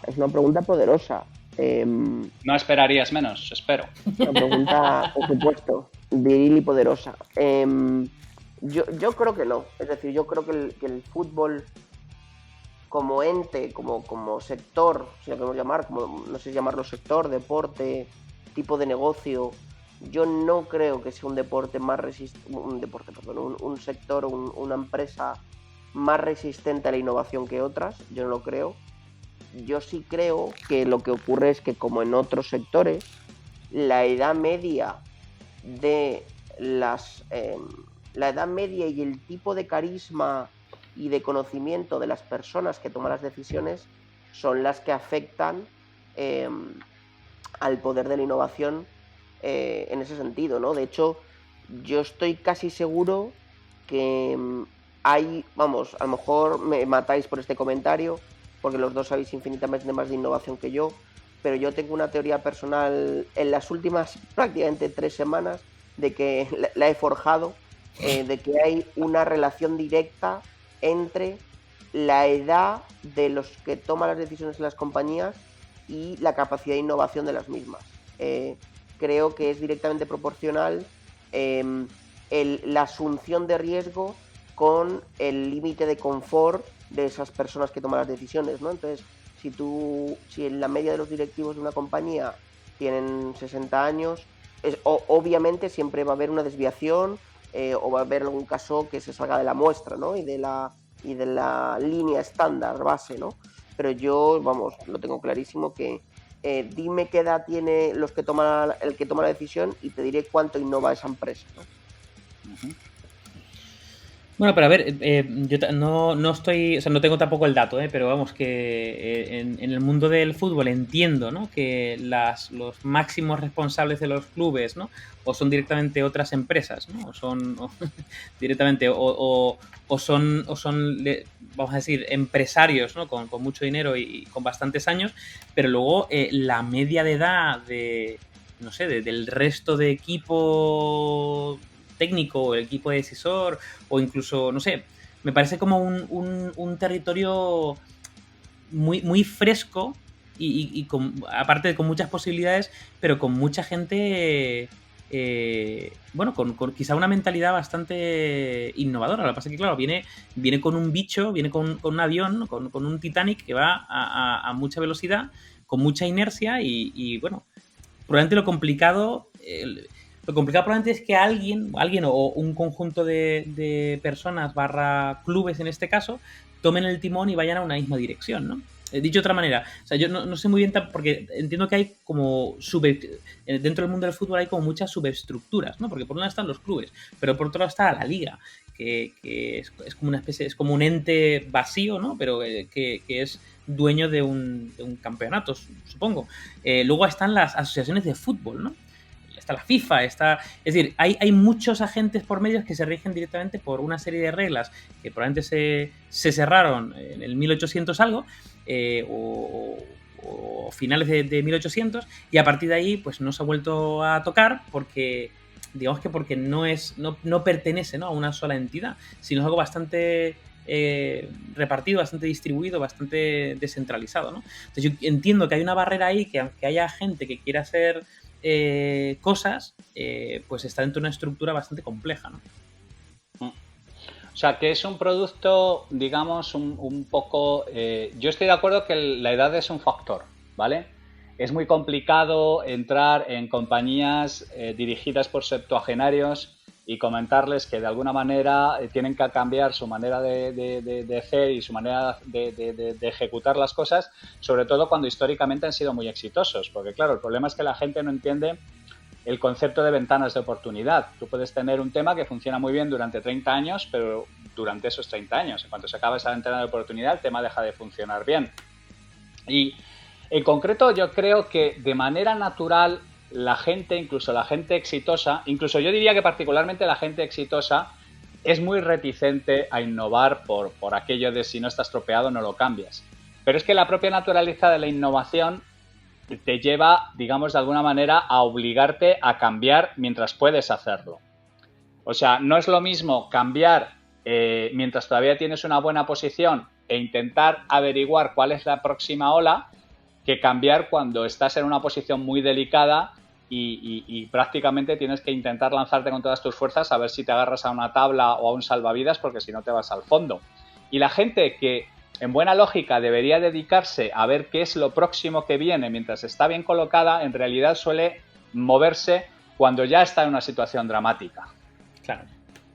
poderosa. No esperarías menos, espero. Una pregunta, por supuesto, viril y poderosa. Yo creo que no. Es decir, yo creo que el fútbol como ente, como sector, si lo queremos llamar, no sé si llamarlo sector, deporte, tipo de negocio, yo no creo que sea un deporte más un sector, una empresa más resistente a la innovación que otras. Yo no lo creo. Yo sí creo que lo que ocurre es que, como en otros sectores, la edad media y el tipo de carisma y de conocimiento de las personas que toman las decisiones son las que afectan al poder de la innovación en ese sentido, ¿no? De hecho, yo estoy casi seguro que hay, vamos, a lo mejor me matáis por este comentario, porque los dos sabéis infinitamente más de innovación que yo, pero yo tengo una teoría personal en las últimas prácticamente 3 semanas de que la he forjado, de que hay una relación directa entre la edad de los que toman las decisiones en las compañías y la capacidad de innovación de las mismas. Creo que es directamente proporcional la asunción de riesgo con el límite de confort de esas personas que toman las decisiones, ¿no? Entonces, Si en la media de los directivos de una compañía tienen 60 años, obviamente siempre va a haber una desviación o va a haber algún caso que se salga de la muestra, ¿no? Y de la línea estándar base, ¿no? Pero yo, vamos, lo tengo clarísimo que dime qué edad tiene el que toma la decisión y te diré cuánto innova esa empresa, ¿no? Uh-huh. Bueno, pero a ver, yo no estoy, o sea, no tengo tampoco el dato, pero vamos, que en el mundo del fútbol entiendo, ¿no? Que los máximos responsables de los clubes, ¿no? O son directamente otras empresas, ¿no? O son directamente, o son, vamos a decir, empresarios, ¿no? Con mucho dinero y con bastantes años, pero luego la media de edad no sé, del resto de equipo técnico o el equipo decisor o incluso, no sé, me parece como un territorio muy, muy fresco y aparte con muchas posibilidades, pero con mucha gente, bueno, con quizá una mentalidad bastante innovadora. Lo que pasa es que, claro, viene con un bicho, viene con un avión, con un Titanic que va a mucha velocidad, con mucha inercia y bueno, probablemente lo complicado probablemente es que alguien o un conjunto de personas / clubes en este caso tomen el timón y vayan a una misma dirección, ¿no? Dicho de otra manera, o sea, yo no sé muy bien porque entiendo que hay como dentro del mundo del fútbol hay como muchas subestructuras, ¿no? Porque por un lado están los clubes, pero por otro lado está la liga, que es como una especie, es como un ente vacío, ¿no? Pero que es dueño de un campeonato, supongo. Luego están las asociaciones de fútbol, ¿no? Está la FIFA, es decir, hay muchos agentes por medios que se rigen directamente por una serie de reglas que probablemente se cerraron en el 1800 algo, o finales de 1800, y a partir de ahí pues no se ha vuelto a tocar porque, digamos que porque no pertenece, ¿no? a una sola entidad, sino es algo bastante repartido, bastante distribuido, bastante descentralizado, ¿no? Entonces yo entiendo que hay una barrera ahí, que aunque haya gente que quiera hacer cosas, pues está dentro de una estructura bastante compleja, ¿no? O sea, que es un producto, digamos, un poco... yo estoy de acuerdo que la edad es un factor, ¿vale? Es muy complicado entrar en compañías dirigidas por septuagenarios y comentarles que de alguna manera tienen que cambiar su manera de hacer y su manera de ejecutar las cosas, sobre todo cuando históricamente han sido muy exitosos. Porque claro, el problema es que la gente no entiende el concepto de ventanas de oportunidad. Tú puedes tener un tema que funciona muy bien durante 30 años, pero durante esos 30 años, en cuanto se acaba esa ventana de oportunidad, el tema deja de funcionar bien. Y en concreto yo creo que de manera natural la gente, incluso la gente exitosa, incluso yo diría que particularmente la gente exitosa, es muy reticente a innovar por aquello de si no está estropeado no lo cambias. Pero es que la propia naturaleza de la innovación te lleva, digamos, de alguna manera a obligarte a cambiar mientras puedes hacerlo. O sea, no es lo mismo cambiar mientras todavía tienes una buena posición e intentar averiguar cuál es la próxima ola, que cambiar cuando estás en una posición muy delicada y prácticamente tienes que intentar lanzarte con todas tus fuerzas a ver si te agarras a una tabla o a un salvavidas, porque si no te vas al fondo. Y la gente que en buena lógica debería dedicarse a ver qué es lo próximo que viene mientras está bien colocada, en realidad suele moverse cuando ya está en una situación dramática. Claro.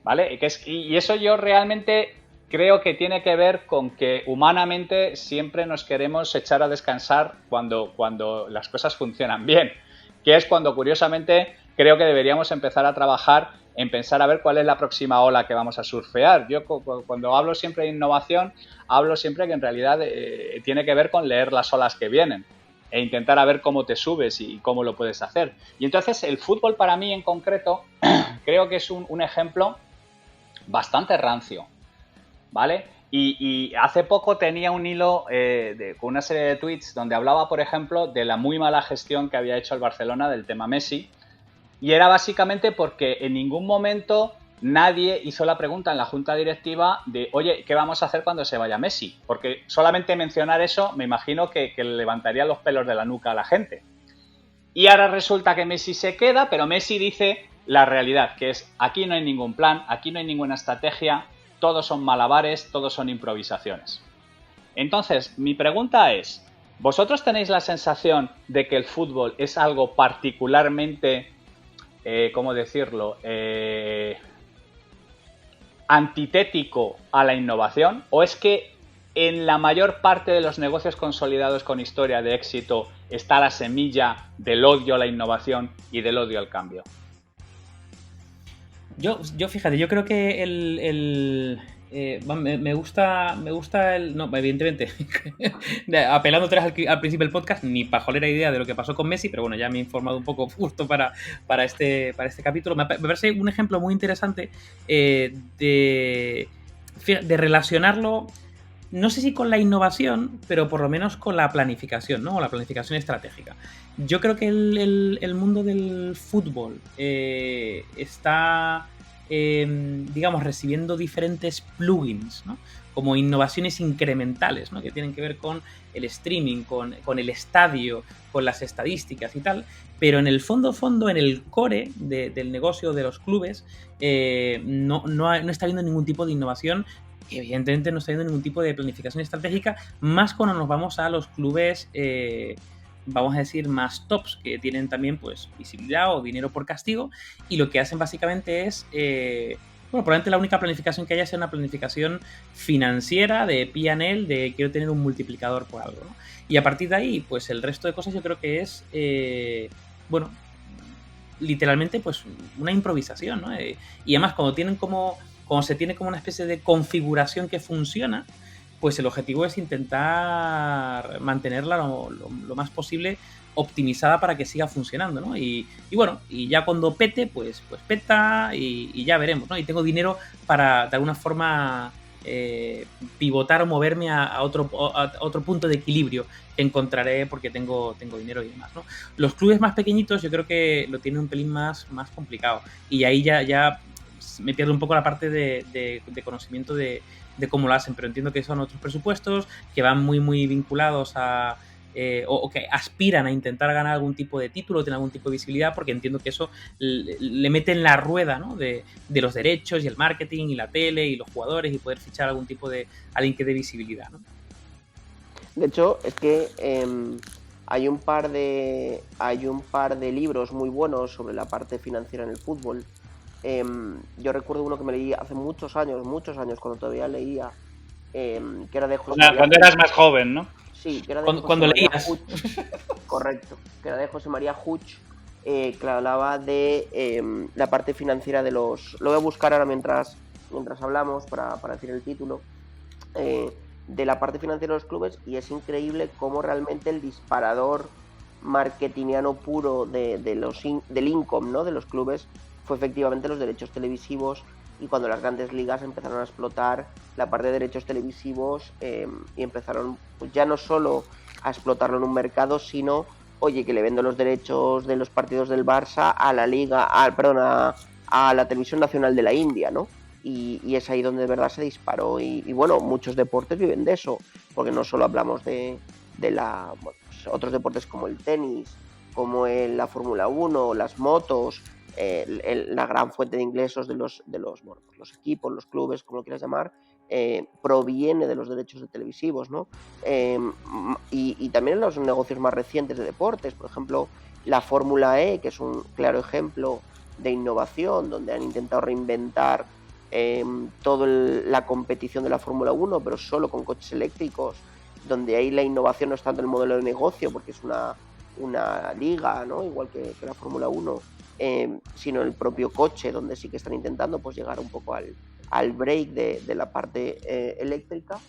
¿Vale? Y eso yo realmente creo que tiene que ver con que humanamente siempre nos queremos echar a descansar cuando las cosas funcionan bien, que es cuando curiosamente creo que deberíamos empezar a trabajar en pensar a ver cuál es la próxima ola que vamos a surfear. Yo cuando hablo siempre de innovación, hablo siempre que en realidad tiene que ver con leer las olas que vienen e intentar a ver cómo te subes y cómo lo puedes hacer. Y entonces el fútbol para mí en concreto creo que es un ejemplo bastante rancio, ¿vale? Y hace poco tenía un hilo con una serie de tweets donde hablaba, por ejemplo, de la muy mala gestión que había hecho el Barcelona del tema Messi. Y era básicamente porque en ningún momento nadie hizo la pregunta en la junta directiva de, oye, ¿qué vamos a hacer cuando se vaya Messi? Porque solamente mencionar eso me imagino que levantaría los pelos de la nuca a la gente. Y ahora resulta que Messi se queda, pero Messi dice la realidad, que es, aquí no hay ningún plan, aquí no hay ninguna estrategia, todos son malabares, todos son improvisaciones. Entonces, mi pregunta es, ¿Vosotros tenéis la sensación de que el fútbol es algo particularmente, ¿cómo decirlo?, antitético a la innovación? ¿O es que en la mayor parte de los negocios consolidados con historia de éxito está la semilla del odio a la innovación y del odio al cambio? Yo fíjate, yo creo que me gusta el... No, evidentemente, apelando otra vez al principio del podcast, ni pajolera idea de lo que pasó con Messi, pero bueno, ya me he informado un poco justo para este capítulo. Me parece un ejemplo muy interesante de relacionarlo, no sé si con la innovación, pero por lo menos con la planificación, ¿no? O la planificación estratégica. Yo creo que el mundo del fútbol está, digamos, recibiendo diferentes plugins, ¿no? Como innovaciones incrementales, ¿no? Que tienen que ver con el streaming, con el estadio, con las estadísticas y tal, pero en el fondo, en el core del negocio de los clubes, no está habiendo ningún tipo de innovación. Evidentemente no está habiendo ningún tipo de planificación estratégica, más cuando nos vamos a los clubes, vamos a decir, más tops, que tienen también pues visibilidad o dinero por castigo, y lo que hacen básicamente es, bueno, probablemente la única planificación que haya sea una planificación financiera de P&L, de quiero tener un multiplicador por algo, ¿no? Y a partir de ahí, pues el resto de cosas yo creo que es, bueno, literalmente pues una improvisación, ¿no? Y además cuando se tiene como una especie de configuración que funciona, pues el objetivo es intentar mantenerla lo más posible optimizada para que siga funcionando, ¿no? Y bueno, y ya cuando pete, pues peta y ya veremos, ¿no? Y tengo dinero para, de alguna forma, pivotar o moverme a otro punto de equilibrio que encontraré porque tengo dinero y demás, ¿no? Los clubes más pequeñitos yo creo que lo tienen un pelín más complicado, y ahí ya me pierdo un poco la parte de conocimiento de cómo lo hacen, pero entiendo que son otros presupuestos que van muy vinculados a o que aspiran a intentar ganar algún tipo de título, tener algún tipo de visibilidad, porque entiendo que eso le mete en la rueda, ¿no? de los derechos y el marketing y la tele y los jugadores, y poder fichar algún tipo de alguien que dé visibilidad, ¿no? De hecho, es que hay un par de libros muy buenos sobre la parte financiera en el fútbol. Yo recuerdo uno que me leí hace muchos años, cuando todavía leía, que era de José María Cuando eras más joven, ¿no? Sí, que era de cuando leías. Huch. Correcto, que era de José María Huch, que hablaba de la parte financiera de los... Lo voy a buscar ahora mientras hablamos para decir el título. De la parte financiera de los clubes, y es increíble cómo realmente el disparador marketingiano puro del income, ¿no?, de los clubes fue efectivamente los derechos televisivos, y cuando las grandes ligas empezaron a explotar la parte de derechos televisivos, y empezaron pues ya no solo a explotarlo en un mercado, sino, oye, que le vendo los derechos de los partidos del Barça a la liga, a la televisión nacional de la India, ¿no? Y es ahí donde de verdad se disparó, y bueno, muchos deportes viven de eso, porque no solo hablamos de pues otros deportes como el tenis, como la Fórmula 1, las motos, la gran fuente de ingresos de los equipos, los clubes, como lo quieras llamar, proviene de los derechos de televisivos, ¿no? Y también en los negocios más recientes de deportes, por ejemplo, la Fórmula E, que es un claro ejemplo de innovación, donde han intentado reinventar toda la competición de la Fórmula 1, pero solo con coches eléctricos, donde ahí la innovación no es tanto el modelo de negocio, porque es una liga, ¿no?, igual que la Fórmula 1, sino el propio coche, donde sí que están intentando pues llegar un poco al break de la parte eléctrica.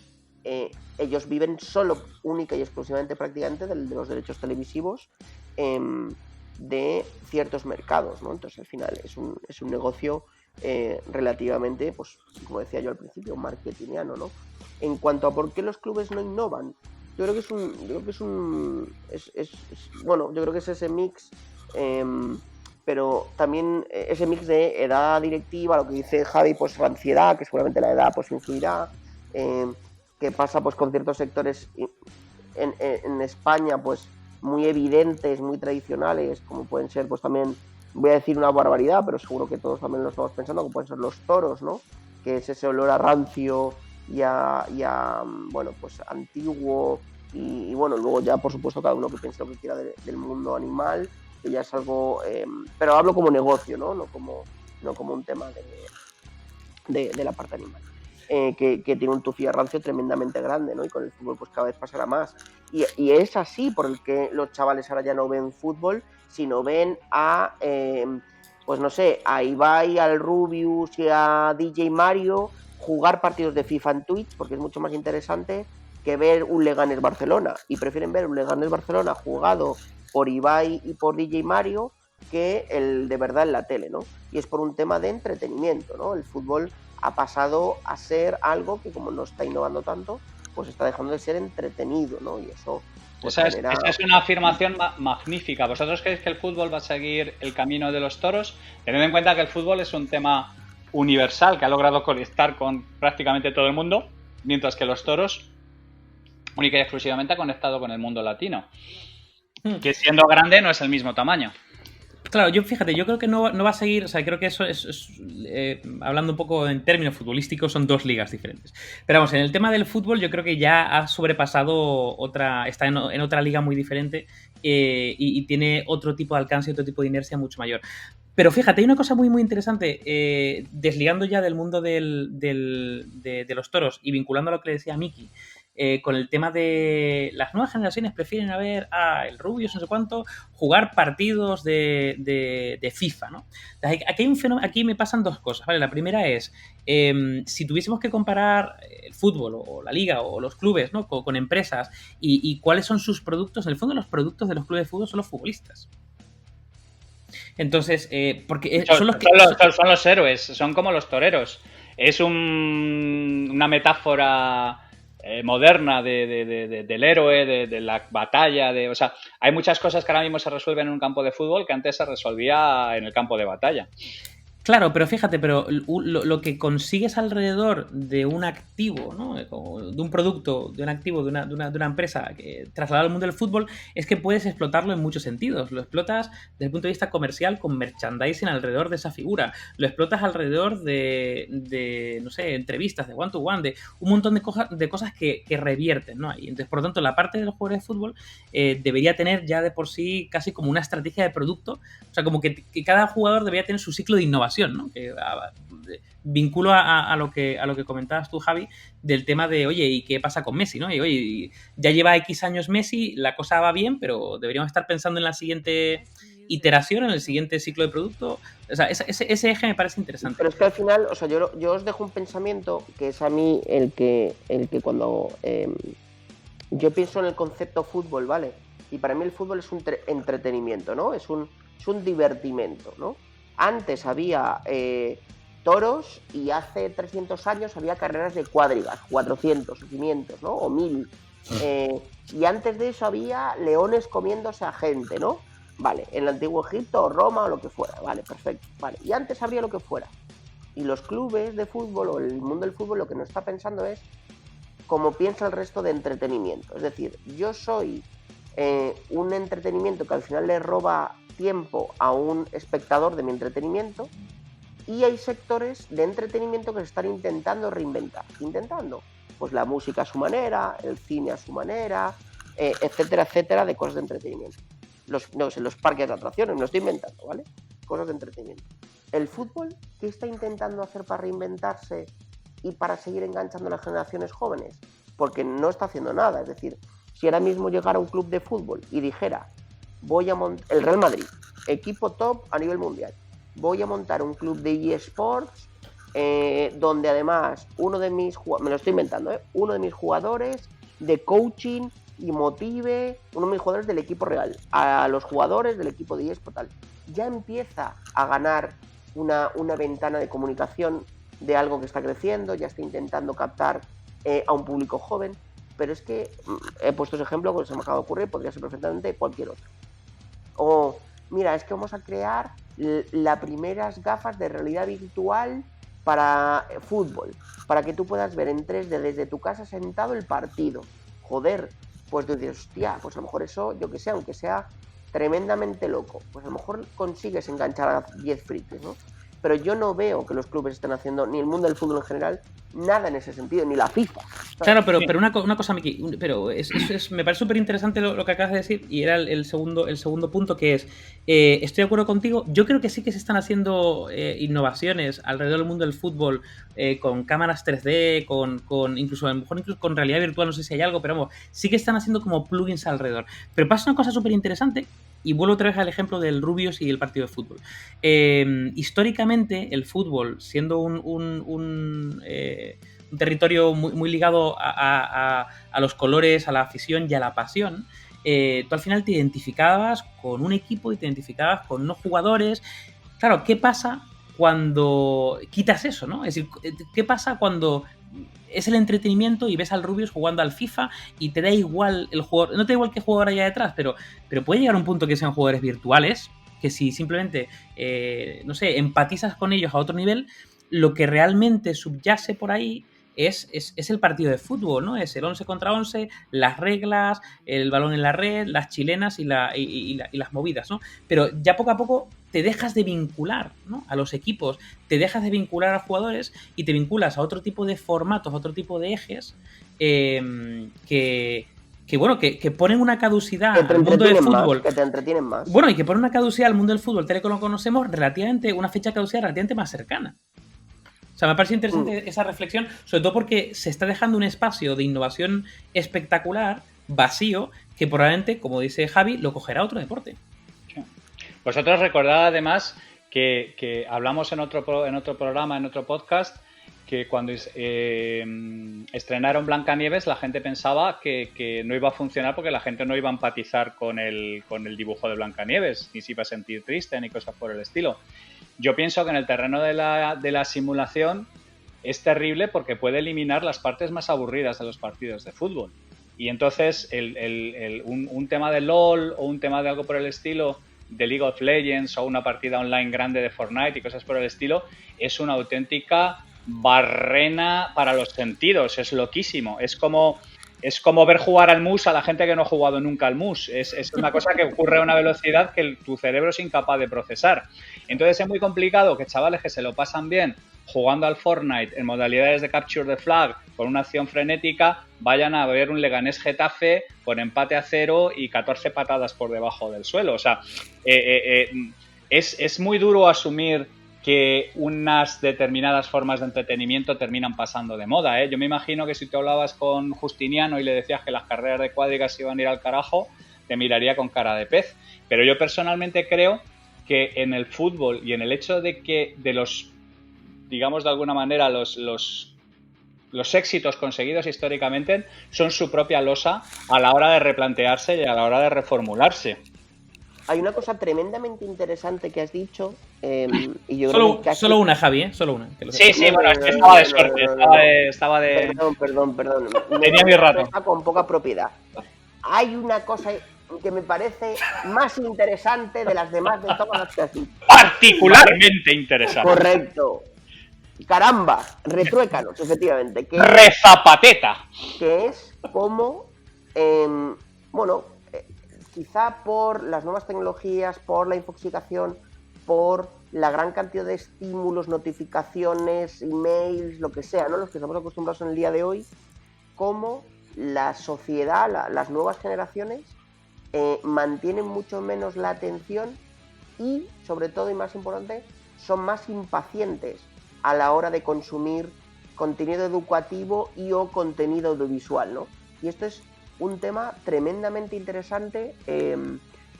Ellos viven solo, única y exclusivamente prácticamente de los derechos televisivos de ciertos mercados, ¿no? Entonces al final es un negocio relativamente, pues como decía yo al principio, marketingiano, ¿no? En cuanto a por qué los clubes no innovan, yo creo que es ese mix, pero también ese mix de edad directiva, lo que dice Javi, pues la ansiedad, que seguramente la edad pues influirá, que pasa pues con ciertos sectores en España pues muy evidentes, muy tradicionales, como pueden ser pues también, voy a decir una barbaridad, pero seguro que todos también lo estamos pensando, como pueden ser los toros, ¿no?, que es ese olor a rancio y a bueno, pues antiguo, y bueno, luego ya por supuesto cada uno que piense lo que quiera del mundo animal, que ya es algo, pero hablo como negocio, no como un tema de la parte animal. Que tiene un tufillo rancio tremendamente grande, ¿no? Y con el fútbol pues cada vez pasará más. Y es así por el que los chavales ahora ya no ven fútbol, sino ven a, pues no sé, a Ibai, al Rubius y a DJ Mario jugar partidos de FIFA en Twitch, porque es mucho más interesante que ver un Leganés Barcelona. Y prefieren ver un Leganés Barcelona jugado por Ibai y por DJ Mario que el de verdad en la tele, ¿no? Y es por un tema de entretenimiento, ¿no? El fútbol ha pasado a ser algo que, como no está innovando tanto, pues está dejando de ser entretenido, ¿no? Y eso pues esa es una afirmación magnífica. ¿Vosotros creéis que el fútbol va a seguir el camino de los toros? Tened en cuenta que el fútbol es un tema universal que ha logrado conectar con prácticamente todo el mundo, mientras que los toros única y exclusivamente ha conectado con el mundo latino, que siendo grande no es el mismo tamaño. Claro, yo creo que no va a seguir, o sea, creo que eso es hablando un poco en términos futbolísticos, son dos ligas diferentes. Pero vamos, en el tema del fútbol yo creo que ya ha sobrepasado está en otra liga muy diferente y tiene otro tipo de alcance, otro tipo de inercia mucho mayor. Pero fíjate, hay una cosa muy, muy interesante, desligando ya del mundo de los toros y vinculando a lo que le decía Miki, con el tema de las nuevas generaciones prefieren ver a el Rubius, no sé cuánto, jugar partidos de FIFA, ¿no? Aquí hay un fenómeno, aquí me pasan dos cosas, ¿vale? La primera es, si tuviésemos que comparar el fútbol o la liga o los clubes, ¿no? con empresas y cuáles son sus productos, en el fondo los productos de los clubes de fútbol son los futbolistas. Entonces, porque son los héroes, son como los toreros. Es una metáfora moderna del héroe, de la batalla, o sea, hay muchas cosas que ahora mismo se resuelven en un campo de fútbol que antes se resolvía en el campo de batalla. Claro, pero fíjate, lo que consigues alrededor de un activo, ¿no? De un producto, de un activo, de una empresa trasladado al mundo del fútbol, es que puedes explotarlo en muchos sentidos. Lo explotas desde el punto de vista comercial con merchandising alrededor de esa figura. Lo explotas alrededor de no sé, entrevistas, de one-to-one, de un montón de cosas que revierten, ¿no? Y entonces, por lo tanto, la parte de los jugadores de fútbol debería tener ya de por sí casi como una estrategia de producto. O sea, como que cada jugador debería tener su ciclo de innovación, ¿no? Que vinculo a lo que comentabas tú, Javi, del tema de, oye, ¿y qué pasa con Messi, no? Y oye, ya lleva X años Messi, la cosa va bien, pero deberíamos estar pensando en la siguiente iteración, en el siguiente ciclo de producto. O sea, ese eje me parece interesante. Pero es que al final, o sea, yo os dejo un pensamiento que es a mí el que cuando yo pienso en el concepto fútbol, ¿vale? Y para mí el fútbol es un entretenimiento, ¿no? Es un divertimento, ¿no? Antes había toros y hace 300 años había carreras de cuadrigas, 400 o 500, ¿no? O 1000. Y antes de eso había leones comiéndose a gente, ¿no? Vale, en el antiguo Egipto o Roma o lo que fuera, vale, perfecto. Vale, y antes habría lo que fuera. Y los clubes de fútbol o el mundo del fútbol lo que no está pensando es cómo piensa el resto de entretenimiento. Es decir, yo soy un entretenimiento que al final le roba tiempo a un espectador de mi entretenimiento, y hay sectores de entretenimiento que se están intentando reinventar. Pues la música a su manera, el cine a su manera, etcétera, etcétera, de cosas de entretenimiento. Los parques de atracciones, me lo estoy inventando, ¿vale? Cosas de entretenimiento. El fútbol, ¿qué está intentando hacer para reinventarse y para seguir enganchando a las generaciones jóvenes? Porque no está haciendo nada. Es decir, si ahora mismo llegara un club de fútbol y dijera, voy a montar el Real Madrid, equipo top a nivel mundial, voy a montar un club de eSports donde además uno de mis jugadores de coaching y motive, uno de mis jugadores del equipo real, a los jugadores del equipo de eSports, tal, ya empieza a ganar una ventana de comunicación de algo que está creciendo, ya está intentando captar a un público joven. Pero es que he puesto ese ejemplo que se me acaba de ocurrir, podría ser perfectamente cualquier otro. O, mira, es que vamos a crear las primeras gafas de realidad virtual para fútbol, para que tú puedas ver en 3D desde tu casa sentado el partido. Joder, pues tú dices, hostia, pues a lo mejor eso, yo que sé, aunque sea tremendamente loco, pues a lo mejor consigues enganchar a 10 frikis, ¿no? pero yo no veo que los clubes estén haciendo, ni el mundo del fútbol en general, nada en ese sentido, ni la FIFA. ¿Sabes? Claro, pero una cosa, Miki, pero me parece súper interesante lo que acabas de decir, y era el segundo punto, que es, estoy de acuerdo contigo, yo creo que sí que se están haciendo innovaciones alrededor del mundo del fútbol, con cámaras 3D, con incluso a lo mejor incluso con realidad virtual, no sé si hay algo, pero vamos, sí que están haciendo como plugins alrededor. Pero pasa una cosa súper interesante, y vuelvo otra vez al ejemplo del Rubius y el partido de fútbol. Históricamente, el fútbol, siendo un territorio muy ligado a los colores, a la afición y a la pasión, tú al final te identificabas con un equipo y te identificabas con unos jugadores. Claro, ¿qué pasa cuando quitas eso, ¿no? Es decir, ¿qué pasa cuando es el entretenimiento y ves al Rubius jugando al FIFA y te da igual el jugador? No te da igual qué jugador haya detrás, pero puede llegar a un punto que sean jugadores virtuales, que si simplemente, no sé, empatizas con ellos a otro nivel, lo que realmente subyace por ahí es el partido de fútbol, ¿no? Es el 11 contra 11, las reglas, el balón en la red, las chilenas y las movidas, ¿no? Pero ya poco a poco te dejas de vincular, ¿no?, a los equipos, te dejas de vincular a jugadores y te vinculas a otro tipo de formatos, a otro tipo de ejes que ponen una caducidad al mundo del fútbol. Que te entretienen más. Bueno, y que ponen una caducidad al mundo del fútbol tal y como lo conocemos, una fecha de caducidad relativamente más cercana. O sea, me parece interesante esa reflexión, sobre todo porque se está dejando un espacio de innovación espectacular, vacío, que probablemente, como dice Javi, lo cogerá otro deporte. Vosotros recordad además que hablamos en otro programa, en otro podcast, que cuando estrenaron Blancanieves la gente pensaba que no iba a funcionar porque la gente no iba a empatizar con el dibujo de Blancanieves, ni se iba a sentir triste ni cosas por el estilo. Yo pienso que en el terreno de la simulación es terrible porque puede eliminar las partes más aburridas de los partidos de fútbol. Y entonces un tema de LOL o un tema de algo por el estilo, de League of Legends o una partida online grande de Fortnite y cosas por el estilo, es una auténtica barrena para los sentidos. Es loquísimo. Es como ver jugar al mus a la gente que no ha jugado nunca al mus. Es una cosa que ocurre a una velocidad que tu cerebro es incapaz de procesar. Entonces es muy complicado que chavales que se lo pasan bien jugando al Fortnite en modalidades de Capture the Flag con una acción frenética vayan a ver un Leganés Getafe con empate a 0 y 14 patadas por debajo del suelo. O sea, es muy duro asumir que unas determinadas formas de entretenimiento terminan pasando de moda, ¿eh? Yo me imagino que si te hablabas con Justiniano y le decías que las carreras de cuadrigas iban a ir al carajo, te miraría con cara de pez. Pero yo personalmente creo que en el fútbol y en el hecho de que de los, digamos de alguna manera, los éxitos conseguidos históricamente son su propia losa a la hora de replantearse y a la hora de reformularse. Hay una cosa tremendamente interesante que has dicho. Y yo solo, creo que aquí... solo una, Javi, ¿eh? Solo una. Sí, bueno, es que estaba de suerte. Estaba de... Perdón. Tenía mi rato. Con poca propiedad. Hay una cosa que me parece más interesante de las demás de todas las que has dicho. Particularmente interesante. Correcto. Caramba, retruécanos, efectivamente. Rezapateta. Que es como, quizá por las nuevas tecnologías, por la infoxicación, por la gran cantidad de estímulos, notificaciones, emails, lo que sea, ¿no?, los que estamos acostumbrados en el día de hoy, cómo la sociedad, las nuevas generaciones mantienen mucho menos la atención y, sobre todo y más importante, son más impacientes a la hora de consumir contenido educativo y o contenido audiovisual, ¿no? Y esto es un tema tremendamente interesante.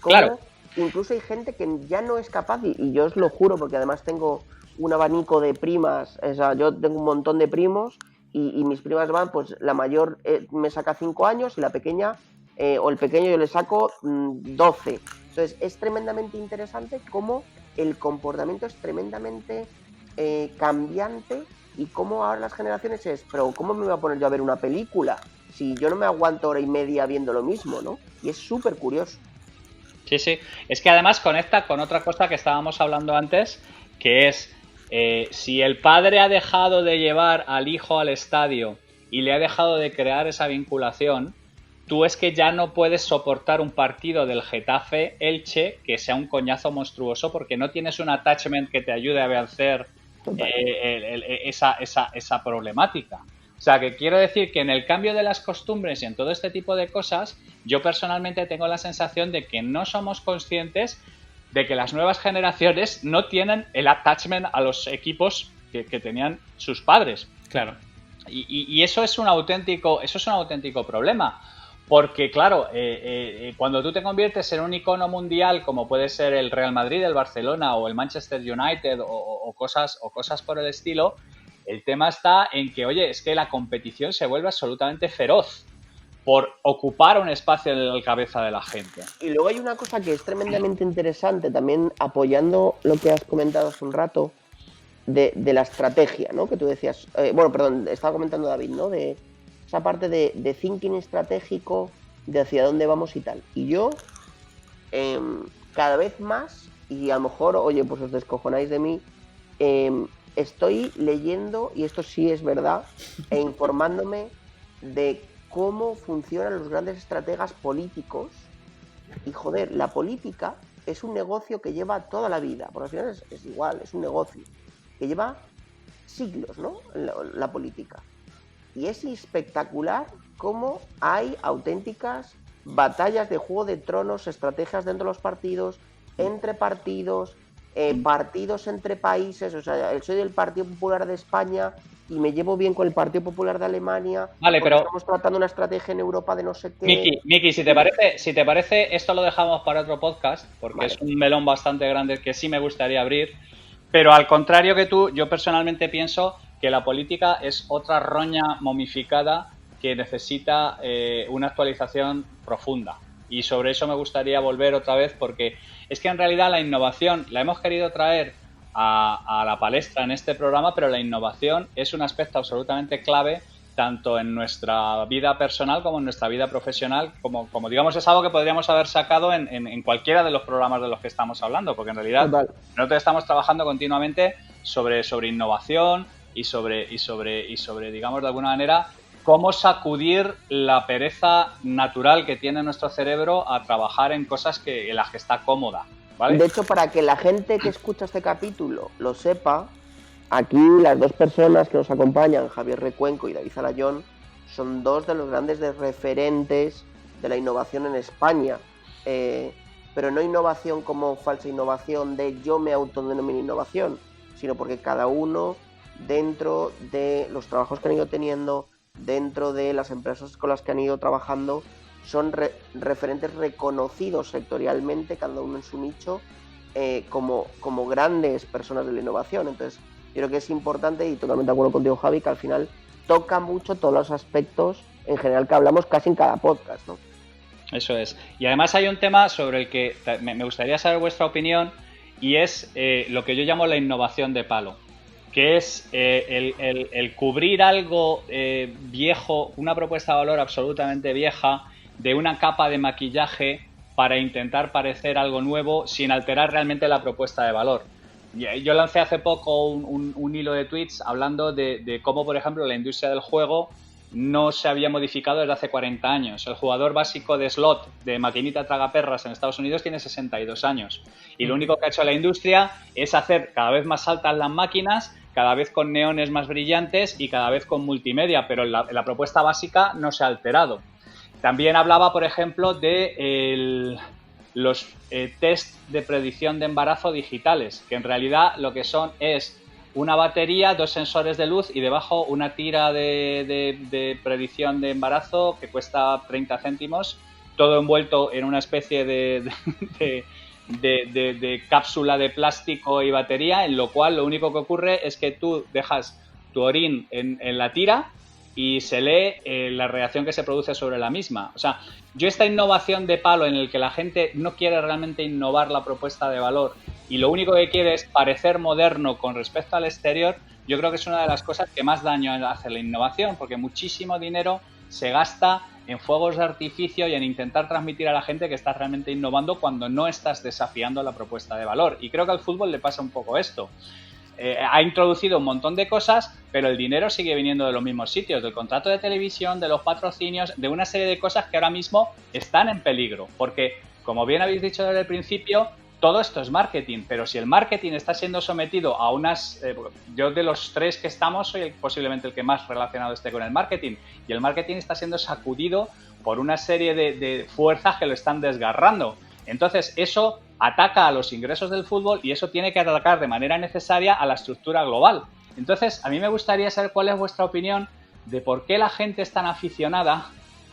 Claro. Incluso hay gente que ya no es capaz, y yo os lo juro porque además tengo un abanico de primas, o sea, yo tengo un montón de primos y mis primas van, pues la mayor me saca 5 años y la pequeña, o el pequeño yo le saco 12. Entonces es tremendamente interesante cómo el comportamiento es tremendamente cambiante y cómo ahora las generaciones es, pero ¿cómo me voy a poner yo a ver una película si yo no me aguanto hora y media viendo lo mismo, ¿no? Y es súper curioso. Sí. Es que además conecta con otra cosa que estábamos hablando antes, que es si el padre ha dejado de llevar al hijo al estadio y le ha dejado de crear esa vinculación, tú es que ya no puedes soportar un partido del Getafe Elche que sea un coñazo monstruoso porque no tienes un attachment que te ayude a vencer esa problemática. O sea, que quiero decir que en el cambio de las costumbres y en todo este tipo de cosas, yo personalmente tengo la sensación de que no somos conscientes de que las nuevas generaciones no tienen el attachment a los equipos que tenían sus padres. Claro. Y eso es un auténtico problema. Porque, claro, cuando tú te conviertes en un icono mundial, como puede ser el Real Madrid, el Barcelona o el Manchester United o cosas por el estilo, el tema está en que, oye, es que la competición se vuelve absolutamente feroz por ocupar un espacio en la cabeza de la gente. Y luego hay una cosa que es tremendamente interesante, también apoyando lo que has comentado hace un rato, de la estrategia, ¿no? Que tú decías, estaba comentando David, ¿no? De esa parte de thinking estratégico, de hacia dónde vamos y tal. Y yo, cada vez más, y a lo mejor, oye, pues os descojonáis de mí, estoy leyendo, y esto sí es verdad, e informándome de cómo funcionan los grandes estrategas políticos. Y joder, la política es un negocio que lleva toda la vida, porque al final es igual, es un negocio que lleva siglos, ¿no? La política. Y es espectacular cómo hay auténticas batallas de Juego de Tronos, estrategias dentro de los partidos, entre partidos, partidos entre países. O sea, soy del Partido Popular de España y me llevo bien con el Partido Popular de Alemania. Vale, pero estamos tratando una estrategia en Europa de no sé qué. Miki, si te parece, esto lo dejamos para otro podcast, porque vale, es un melón bastante grande que sí me gustaría abrir. Pero al contrario que tú, yo personalmente pienso que la política es otra roña momificada que necesita una actualización profunda. Y sobre eso me gustaría volver otra vez, porque es que en realidad la innovación la hemos querido traer a la palestra en este programa, pero la innovación es un aspecto absolutamente clave tanto en nuestra vida personal como en nuestra vida profesional, como digamos, es algo que podríamos haber sacado en cualquiera de los programas de los que estamos hablando, porque en realidad nosotros estamos trabajando continuamente sobre innovación y sobre, digamos, de alguna manera, cómo sacudir la pereza natural que tiene nuestro cerebro a trabajar en cosas en las que está cómoda, ¿vale? De hecho, para que la gente que escucha este capítulo lo sepa, aquí las dos personas que nos acompañan, Javier Recuenco y David Alayón, son dos de los grandes referentes de la innovación en España. Pero no innovación como falsa innovación de yo me autodenomino innovación, sino porque cada uno, dentro de los trabajos que han ido teniendo, dentro de las empresas con las que han ido trabajando, son referentes reconocidos sectorialmente, cada uno en su nicho, como grandes personas de la innovación. Entonces, yo creo que es importante, y totalmente de acuerdo contigo, Javi, que al final toca mucho todos los aspectos en general que hablamos casi en cada podcast, ¿no? Eso es. Y además hay un tema sobre el que me gustaría saber vuestra opinión, y es lo que yo llamo la innovación de palo, que es el cubrir algo viejo, una propuesta de valor absolutamente vieja, de una capa de maquillaje para intentar parecer algo nuevo sin alterar realmente la propuesta de valor. Yo lancé hace poco un hilo de tweets hablando de cómo, por ejemplo, la industria del juego no se había modificado desde hace 40 años. El jugador básico de slot de maquinita tragaperras en Estados Unidos tiene 62 años. Y lo único que ha hecho la industria es hacer cada vez más altas las máquinas, cada vez con neones más brillantes y cada vez con multimedia, pero la propuesta básica no se ha alterado. También hablaba, por ejemplo, de los test de predicción de embarazo digitales, que en realidad lo que son es una batería, 2 sensores de luz y debajo una tira de predicción de embarazo que cuesta 30 céntimos, todo envuelto en una especie de cápsula de plástico y batería, en lo cual lo único que ocurre es que tú dejas tu orín en la tira y se lee la reacción que se produce sobre la misma. O sea, yo esta innovación de palo en el que la gente no quiere realmente innovar la propuesta de valor y lo único que quiere es parecer moderno con respecto al exterior, yo creo que es una de las cosas que más daño hace la innovación, porque muchísimo dinero se gasta en fuegos de artificio y en intentar transmitir a la gente que estás realmente innovando cuando no estás desafiando la propuesta de valor. Y creo que al fútbol le pasa un poco esto. ha introducido un montón de cosas, pero el dinero sigue viniendo de los mismos sitios, del contrato de televisión, de los patrocinios, de una serie de cosas que ahora mismo están en peligro, porque, como bien habéis dicho desde el principio, todo esto es marketing, pero si el marketing está siendo sometido a unas... yo de los tres que estamos soy posiblemente el que más relacionado esté con el marketing, y el marketing está siendo sacudido por una serie de fuerzas que lo están desgarrando. Entonces eso ataca a los ingresos del fútbol y eso tiene que atacar de manera necesaria a la estructura global. Entonces a mí me gustaría saber cuál es vuestra opinión de por qué la gente es tan aficionada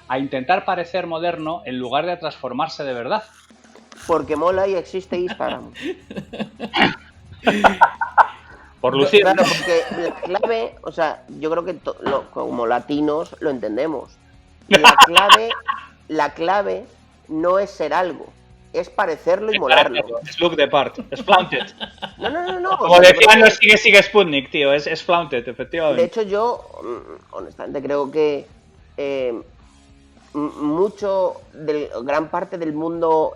a intentar parecer moderno en lugar de transformarse de verdad. Porque mola y existe Instagram. Por lucir. Claro, porque la clave, o sea, yo creo que como latinos lo entendemos. Y la clave no es ser algo, es parecerlo y molarlo. Es look the part, es flaunted. No. Como decían los sigue Sputnik, tío, es flaunted, efectivamente. De hecho, yo, honestamente, creo que gran parte del mundo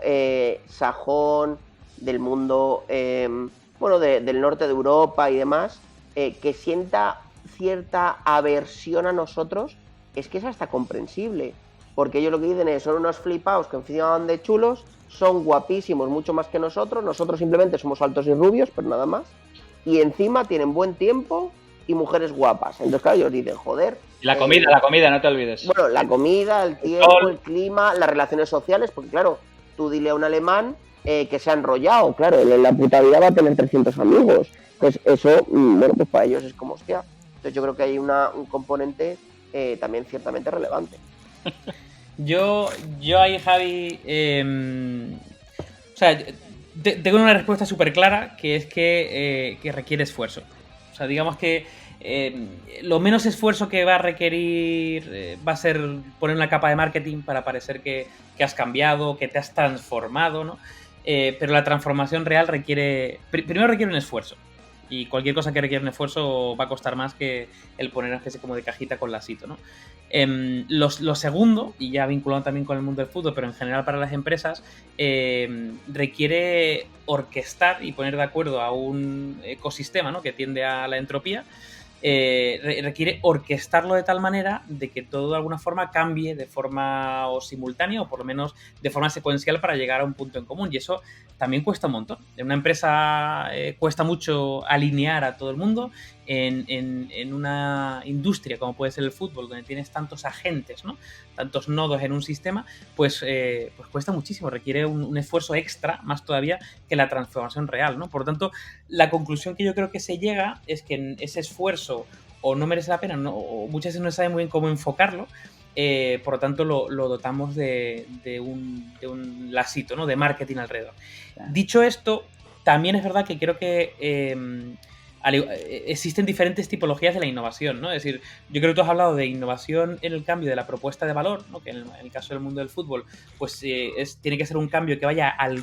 sajón, del mundo del norte de Europa y demás, que sienta cierta aversión a nosotros, es que es hasta comprensible, porque ellos lo que dicen es, son unos flipaos que encima van de chulos, son guapísimos mucho más que nosotros simplemente somos altos y rubios, pero nada más, y encima tienen buen tiempo y mujeres guapas. Entonces claro, ellos dicen, joder. Y la comida, no te olvides. Bueno, la comida, el tiempo, el clima, las relaciones sociales, porque claro, tú dile a un alemán que se ha enrollado, claro, en la puta vida va a tener 300 amigos. Pues eso, pues para ellos es como hostia. Entonces yo creo que hay un componente también ciertamente relevante. Yo ahí, Javi, o sea, tengo una respuesta súper clara, que es que requiere esfuerzo. O sea, digamos que lo menos esfuerzo que va a requerir va a ser poner una capa de marketing para parecer que has cambiado, que te has transformado, ¿no? Pero la transformación real primero requiere un esfuerzo. Y cualquier cosa que requiera un esfuerzo va a costar más que el poner una especie como de cajita con lacito, ¿no? Lo segundo, y ya vinculado también con el mundo del fútbol, pero en general para las empresas, requiere orquestar y poner de acuerdo a un ecosistema, ¿no?, que tiende a la entropía. Requiere orquestarlo de tal manera de que todo de alguna forma cambie de forma o simultánea o por lo menos de forma secuencial para llegar a un punto en común, y eso también cuesta un montón. En una empresa cuesta mucho alinear a todo el mundo. En una industria como puede ser el fútbol, donde tienes tantos agentes, ¿no?, tantos nodos en un sistema, pues cuesta muchísimo, requiere un esfuerzo extra, más todavía que la transformación real, ¿no? Por lo tanto, la conclusión que yo creo que se llega es que en ese esfuerzo o no merece la pena, o muchas veces no se sabe muy bien cómo enfocarlo. Por lo tanto lo dotamos de un lacito, ¿no?, de marketing alrededor. Dicho esto, también es verdad que creo que existen diferentes tipologías de la innovación, ¿no? Es decir, yo creo que tú has hablado de innovación en el cambio de la propuesta de valor, ¿no?, que en el caso del mundo del fútbol, pues tiene que ser un cambio que vaya al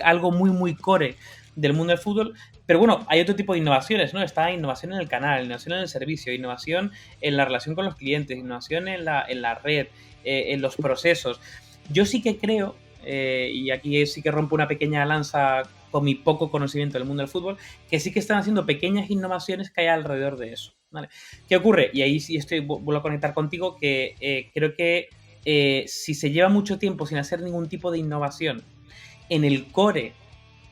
algo muy, muy core del mundo del fútbol. Pero bueno, hay otro tipo de innovaciones, ¿no? Está innovación en el canal, innovación en el servicio, innovación en la relación con los clientes, innovación en la red, en los procesos. Yo sí que creo, y aquí sí que rompo una pequeña lanza con mi poco conocimiento del mundo del fútbol, que sí que están haciendo pequeñas innovaciones que hay alrededor de eso, ¿vale? ¿Qué ocurre? Y ahí sí vuelvo a conectar contigo, que creo que si se lleva mucho tiempo sin hacer ningún tipo de innovación en el core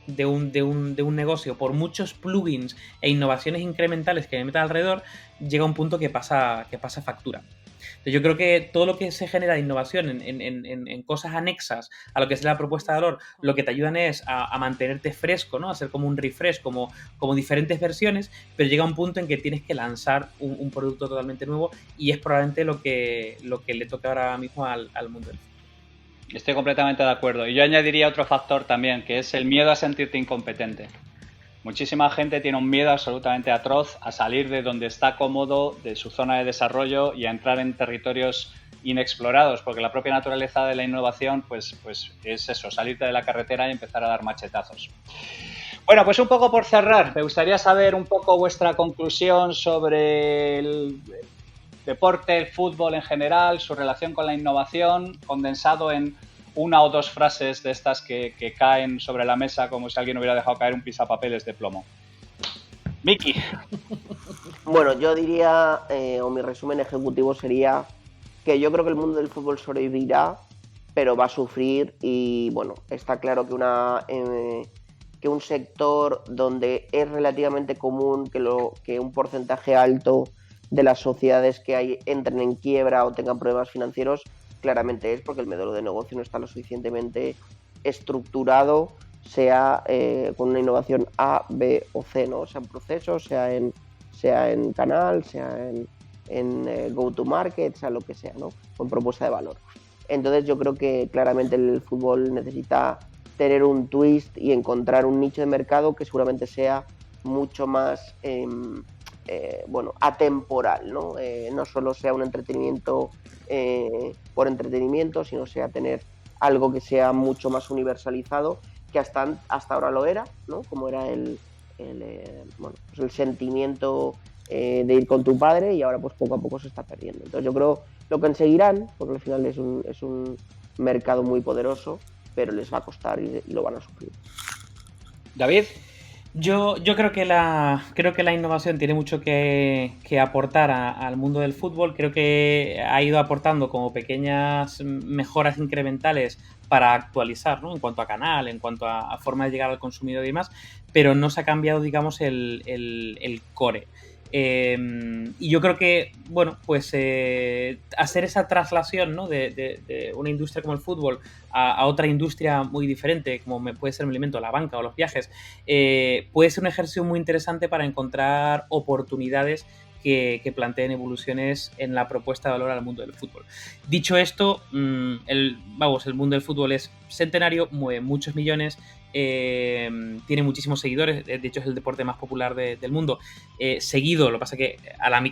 de un negocio, por muchos plugins e innovaciones incrementales que me meta alrededor, llega a un punto que pasa factura. Entonces yo creo que todo lo que se genera de innovación en cosas anexas a lo que es la propuesta de valor, lo que te ayudan es a mantenerte fresco, ¿no?, a hacer como un refresh, como diferentes versiones, pero llega un punto en que tienes que lanzar un producto totalmente nuevo, y es probablemente lo que le toca ahora mismo al mundo del fútbol. Estoy completamente de acuerdo. Y yo añadiría otro factor también, que es el miedo a sentirte incompetente. Muchísima gente tiene un miedo absolutamente atroz a salir de donde está cómodo, de su zona de desarrollo, y a entrar en territorios inexplorados, porque la propia naturaleza de la innovación pues es eso, salirte de la carretera y empezar a dar machetazos. Bueno, pues un poco por cerrar, me gustaría saber un poco vuestra conclusión sobre el deporte, el fútbol en general, su relación con la innovación, condensado en una o dos frases de estas que caen sobre la mesa como si alguien hubiera dejado caer un pisapapeles de plomo. Miki. Bueno, yo diría, o mi resumen ejecutivo sería que yo creo que el mundo del fútbol sobrevivirá, pero va a sufrir y bueno, está claro que un sector donde es relativamente común que un porcentaje alto de las sociedades que hay entren en quiebra o tengan problemas financieros, claramente es porque el modelo de negocio no está lo suficientemente estructurado, sea con una innovación A, B o C, ¿no? Sea en procesos, sea en canal, sea en go-to-market, sea lo que sea, ¿no? Con propuesta de valor. Entonces yo creo que claramente el fútbol necesita tener un twist y encontrar un nicho de mercado que seguramente sea mucho más atemporal, ¿no? No solo sea un entretenimiento por entretenimiento, sino sea tener algo que sea mucho más universalizado, que hasta ahora lo era, ¿no? Como era el sentimiento de ir con tu padre, y ahora pues poco a poco se está perdiendo. Entonces yo creo lo conseguirán, porque al final es un mercado muy poderoso, pero les va a costar y lo van a sufrir. David. Yo creo que la innovación tiene mucho que aportar al mundo del fútbol. Creo que ha ido aportando como pequeñas mejoras incrementales para actualizar, ¿no? En cuanto a canal, en cuanto a forma de llegar al consumidor y demás, pero no se ha cambiado, digamos, el core. Y yo creo que, bueno, pues hacer esa traslación, ¿no? de una industria como el fútbol a otra industria muy diferente, como puede ser el elemento la banca o los viajes, puede ser un ejercicio muy interesante para encontrar oportunidades que planteen evoluciones en la propuesta de valor al mundo del fútbol. Dicho esto, el mundo del fútbol es centenario, mueve muchos millones, tiene muchísimos seguidores, de hecho es el deporte más popular del mundo, seguido, lo que pasa que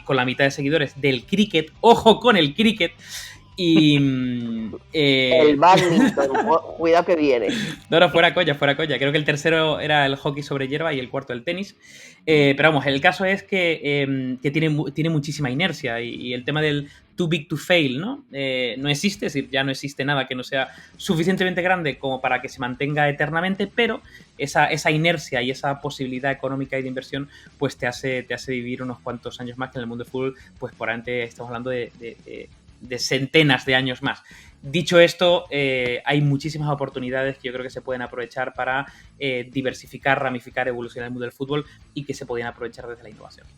con la mitad de seguidores del cricket, ojo con el cricket. Y el badminton, cuidado que viene. No, fuera coña. Creo que el tercero era el hockey sobre hierba y el cuarto el tenis. Pero vamos, el caso es que tiene muchísima inercia y el tema del too big to fail, ¿no? No existe, es decir, ya no existe nada que no sea suficientemente grande como para que se mantenga eternamente, pero esa inercia y esa posibilidad económica y de inversión pues te hace vivir unos cuantos años más, que en el mundo del fútbol pues por antes estamos hablando de centenas de años más. Dicho esto, hay muchísimas oportunidades que yo creo que se pueden aprovechar para diversificar, ramificar, evolucionar el mundo del fútbol y que se podían aprovechar desde la innovación.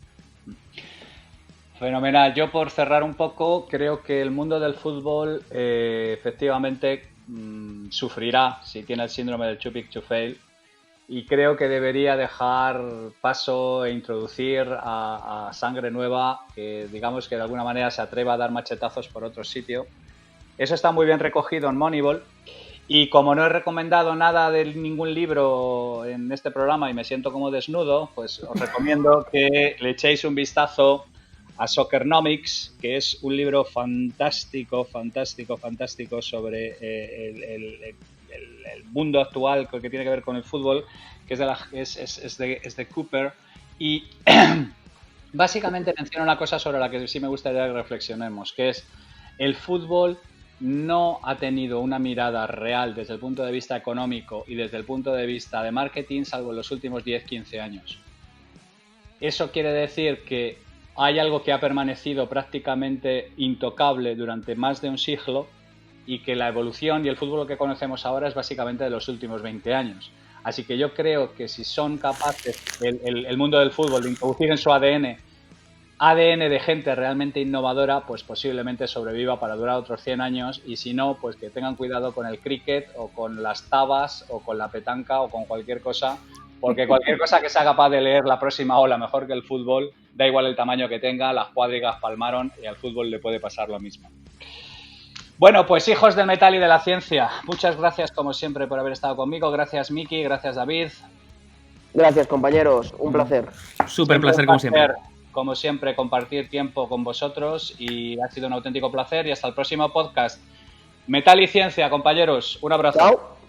Fenomenal. Yo, por cerrar un poco, creo que el mundo del fútbol efectivamente sufrirá si tiene el síndrome del too big to fail, y creo que debería dejar paso e introducir a sangre nueva que, digamos, que de alguna manera se atreva a dar machetazos por otro sitio. Eso está muy bien recogido en Moneyball, y como no he recomendado nada de ningún libro en este programa y me siento como desnudo, pues os recomiendo que le echéis un vistazo a Soccernomics, que es un libro fantástico sobre el mundo actual que tiene que ver con el fútbol, que es de Cooper, y básicamente menciona una cosa sobre la que sí me gustaría que reflexionemos, que es el fútbol no ha tenido una mirada real desde el punto de vista económico y desde el punto de vista de marketing, salvo en los últimos 10-15 años. Eso quiere decir que hay algo que ha permanecido prácticamente intocable durante más de un siglo, y que la evolución y el fútbol que conocemos ahora es básicamente de los últimos 20 años. Así que yo creo que si son capaces el mundo del fútbol de introducir en su ADN de gente realmente innovadora, pues posiblemente sobreviva para durar otros 100 años, y si no, pues que tengan cuidado con el cricket o con las tabas o con la petanca o con cualquier cosa, porque cualquier cosa que sea capaz de leer la próxima ola mejor que el fútbol, da igual el tamaño que tenga, las cuadrigas palmaron y al fútbol le puede pasar lo mismo. Bueno, pues hijos del metal y de la ciencia, muchas gracias como siempre por haber estado conmigo. Gracias Miki, gracias David. Gracias compañeros, un placer. Súper placer como siempre. Como siempre, compartir tiempo con vosotros, y ha sido un auténtico placer, y hasta el próximo podcast. Metal y ciencia, compañeros. Un abrazo. Chao.